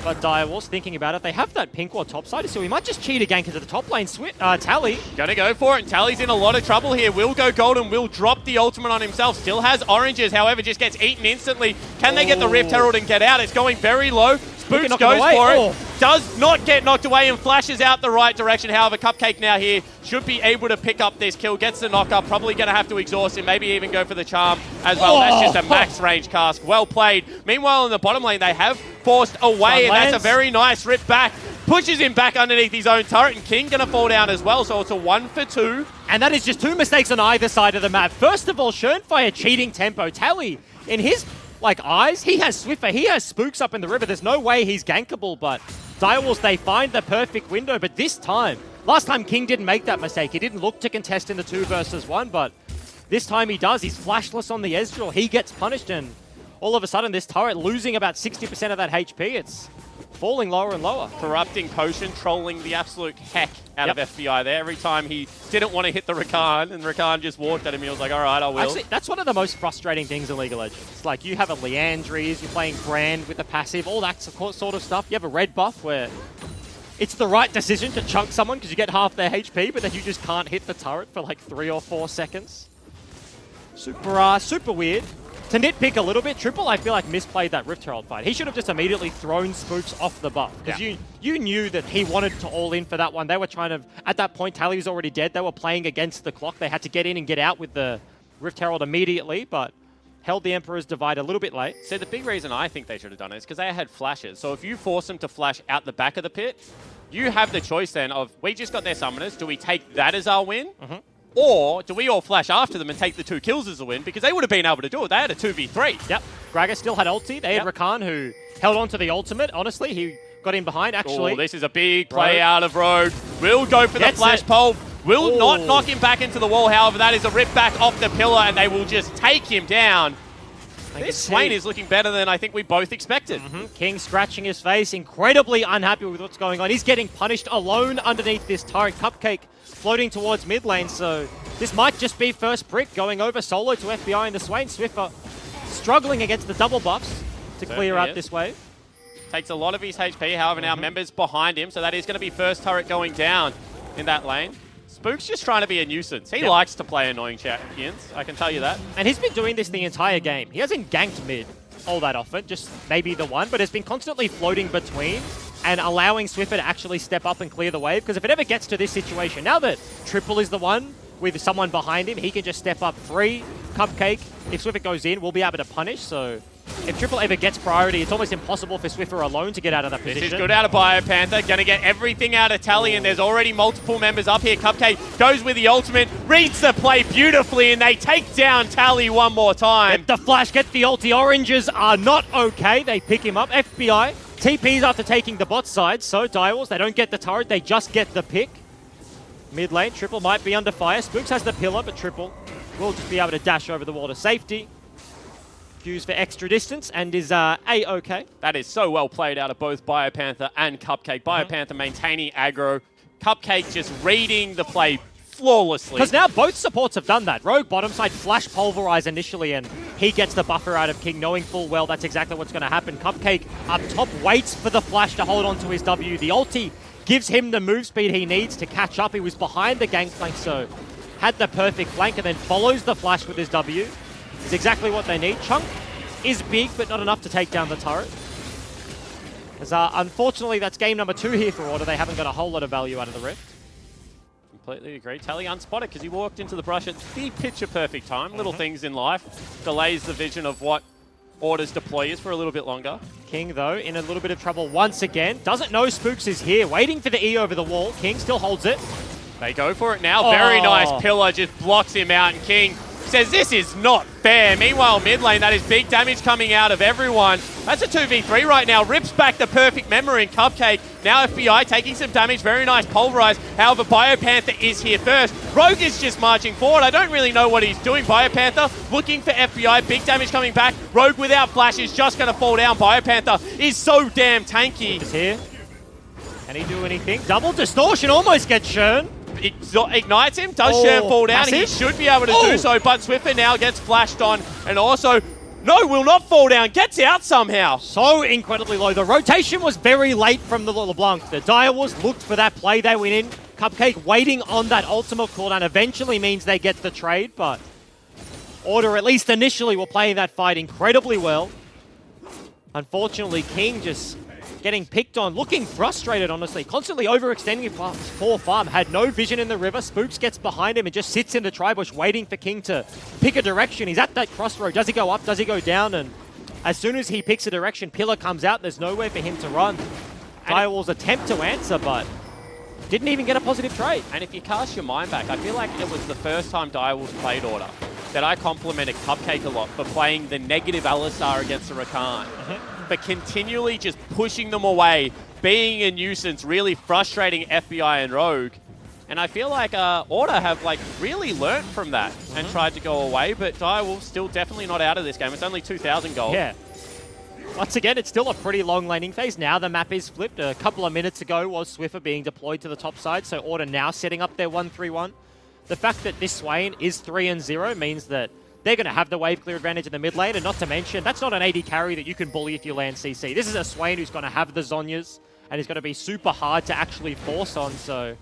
A: But Direwolves thinking about it. They have that pink ward topside, so he might just cheat again because of the top lane. Tally.
B: Gonna go for it, and Tally's in a lot of trouble here. Will go golden, will drop the ultimate on himself. Still has oranges, however, just gets eaten instantly. Can they get the Rift Herald and get out? It's going very low. Spooks goes for it. Does not get knocked away and flashes out the right direction. However, Cupcake now here should be able to pick up this kill. Gets the knock up. Probably going to have to exhaust him. Maybe even go for the charm as well. That's just a max range cast. Well played. Meanwhile, in the bottom lane, they have forced away. And that's a very nice rip back. Pushes him back underneath his own turret. And King going to fall down as well. So it's a 1 for 2.
A: And that is just 2 mistakes on either side of the map. First of all, Shernfire cheating tempo. Tally, in his eyes, he has Swiffer, he has Spooks up in the river. There's no way he's gankable, but Direwolves, they find the perfect window. But this time, last time King didn't make that mistake. He didn't look to contest in the 2 versus 1, but this time he does. He's flashless on the Ezreal. He gets punished, and all of a sudden this turret losing about 60% of that HP. It's falling lower and lower.
B: Corrupting Potion, trolling the absolute heck out of FBI there. Every time he didn't want to hit the Rakan, and Rakan just walked at him, he was like, all right, I will.
A: Actually, that's one of the most frustrating things in League of Legends. Like, you have a Leandries, you're playing Brand with the passive, all that sort of stuff. You have a red buff where it's the right decision to chunk someone because you get half their HP, but then you just can't hit the turret for like 3 or 4 seconds. Super weird. To nitpick a little bit, Triple, I feel like, misplayed that Rift Herald fight. He should have just immediately thrown Spooks off the buff. Because you knew that he wanted to all in for that one. They were trying to, at that point, Tally was already dead. They were playing against the clock. They had to get in and get out with the Rift Herald immediately, but held the Emperor's Divide a little bit late.
B: So the big reason I think they should have done it is because they had flashes. So if you force them to flash out the back of the pit, you have the choice then of, we just got their summoners. Do we take that as our win? Or do we all flash after them and take the 2 kills as a win? Because they would have been able to do it. They had a 2v3.
A: Yep. Gragas still had ulti. They had Rakan, who held on to the ultimate. Honestly, he got in behind, actually.
B: Oh, this is a big play out of Rogue. Will go for the flash pole. Will not knock him back into the wall. However, that is a rip back off the pillar, and they will just take him down. This Swain is looking better than I think we both expected.
A: King scratching his face, incredibly unhappy with what's going on. He's getting punished alone underneath this turret. Cupcake floating towards mid lane, so this might just be first brick going over solo to FBI in the Swain. Swiffer struggling against the double buffs to clear out this wave.
B: Takes a lot of his HP, however, now members behind him, so that is going to be first turret going down in that lane. Spook's just trying to be a nuisance. He likes to play annoying champions, I can tell you that.
A: And he's been doing this the entire game. He hasn't ganked mid all that often, just maybe the one, but has been constantly floating between and allowing Swiffer to actually step up and clear the wave. Because if it ever gets to this situation, now that Triple is the one with someone behind him, he can just step up free. Cupcake, if Swiffer goes in, we'll be able to punish. So if Triple ever gets priority, it's almost impossible for Swiffer alone to get out of that position.
B: This is good out of Biopanther. Going to get everything out of Tally, and there's already multiple members up here. Cupcake goes with the ultimate, reads the play beautifully, and they take down Tally one more time.
A: Get the flash, get the ulti. Oranges are not okay. They pick him up. FBI TPs after taking the bot side, so Direwolves, they don't get the turret, they just get the pick. Mid lane, Triple might be under fire. Spooks has the pillar, but Triple will just be able to dash over the wall to safety. Q's for extra distance and is A-okay.
B: That is so well played out of both Biopanther and Cupcake. Biopanther maintaining aggro. Cupcake just reading the play flawlessly.
A: Because now both supports have done that. Rogue bottom side flash pulverize initially, and he gets the buffer out of King, knowing full well that's exactly what's going to happen. Cupcake up top waits for the flash to hold on to his W. The ulti gives him the move speed he needs to catch up. He was behind the gangplank, so had the perfect flank, and then follows the flash with his W. is exactly what they need. Chunk is big, but not enough to take down the turret. As, unfortunately, that's game number 2 here for Order. They haven't got a whole lot of value out of the Rift.
B: Completely agree. Tally unspotted because he walked into the brush at the picture-perfect time. Little things in life delays the vision of what Order's deploy is for a little bit longer.
A: King, though, in a little bit of trouble once again. Doesn't know Spooks is here. Waiting for the E over the wall. King still holds it.
B: They go for it now. Very nice pillar, just blocks him out, and King says this is not fair. Meanwhile, mid lane, that is big damage coming out of everyone. That's a 2v3 right now. Rips back the perfect memory in Cupcake. Now FBI taking some damage. Very nice pulverize. However, Biopanther is here first. Rogue is just marching forward. I don't really know what he's doing. Biopanther looking for FBI. Big damage coming back. Rogue without flash is just going to fall down. Biopanther is so damn tanky.
A: Is here. Can he do anything? Double distortion almost gets Shern.
B: Ignites him, does Shern fall down?
A: Massive.
B: He should be able to do so, but Swiffer now gets flashed on, and also, no, will not fall down, gets out somehow.
A: So incredibly low. The rotation was very late from the LeBlanc. The Direwolves looked for that play. They went in. Cupcake waiting on that ultimate cooldown eventually means they get the trade, but Order, at least initially, were playing that fight incredibly well. Unfortunately, King just getting picked on, looking frustrated, honestly. Constantly overextending for farm. Had no vision in the river. Spooks gets behind him and just sits in the tri-bush waiting for King to pick a direction. He's at that crossroad. Does he go up? Does he go down? And as soon as he picks a direction, Pillar comes out. There's nowhere for him to run. Direwolves attempt to answer, but didn't even get a positive trade.
B: And if you cast your mind back, I feel like it was the first time Direwolves played Order that I complimented Cupcake a lot for playing the negative Alistar against the Rakan. For continually just pushing them away, being a nuisance, really frustrating FBI and Rogue. And I feel like Order have like really learnt from that and tried to go away, but Direwolves still definitely not out of this game. It's only 2,000 gold.
A: Yeah. Once again, it's still a pretty long laning phase. Now the map is flipped. A couple of minutes ago was Swiffer being deployed to the top side, so Order now setting up their 1-3-1. The fact that this Swain is 3-0 means that they're going to have the wave clear advantage in the mid lane, and not to mention, that's not an AD carry that you can bully if you land CC. This is a Swain who's going to have the Zhonyas, and is going to be super hard to actually force on, so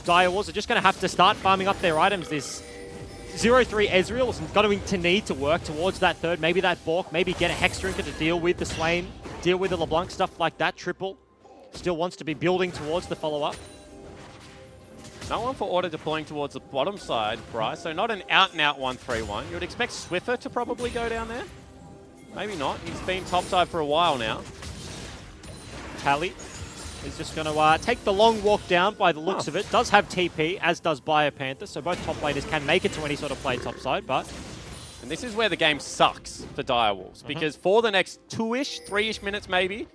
A: Direwolves are just going to have to start farming up their items. This 0-3 Ezreal is going to need to work towards that third, maybe that Bork, maybe get a Hex Drinker to deal with the Swain, deal with the LeBlanc, stuff like that. Triple still wants to be building towards the follow-up.
B: No one for Order deploying towards the bottom side, Bryce. So not an out-and-out 1-3-1. You would expect Swiffer to probably go down there. Maybe not. He's been topside for a while now.
A: Tally is just going to take the long walk down by the looks of it. Does have TP, as does Biopanther, so both top laners can make it to any sort of play topside, but...
B: And this is where the game sucks for Direwolves, because for the next 2-ish, 3-ish minutes maybe,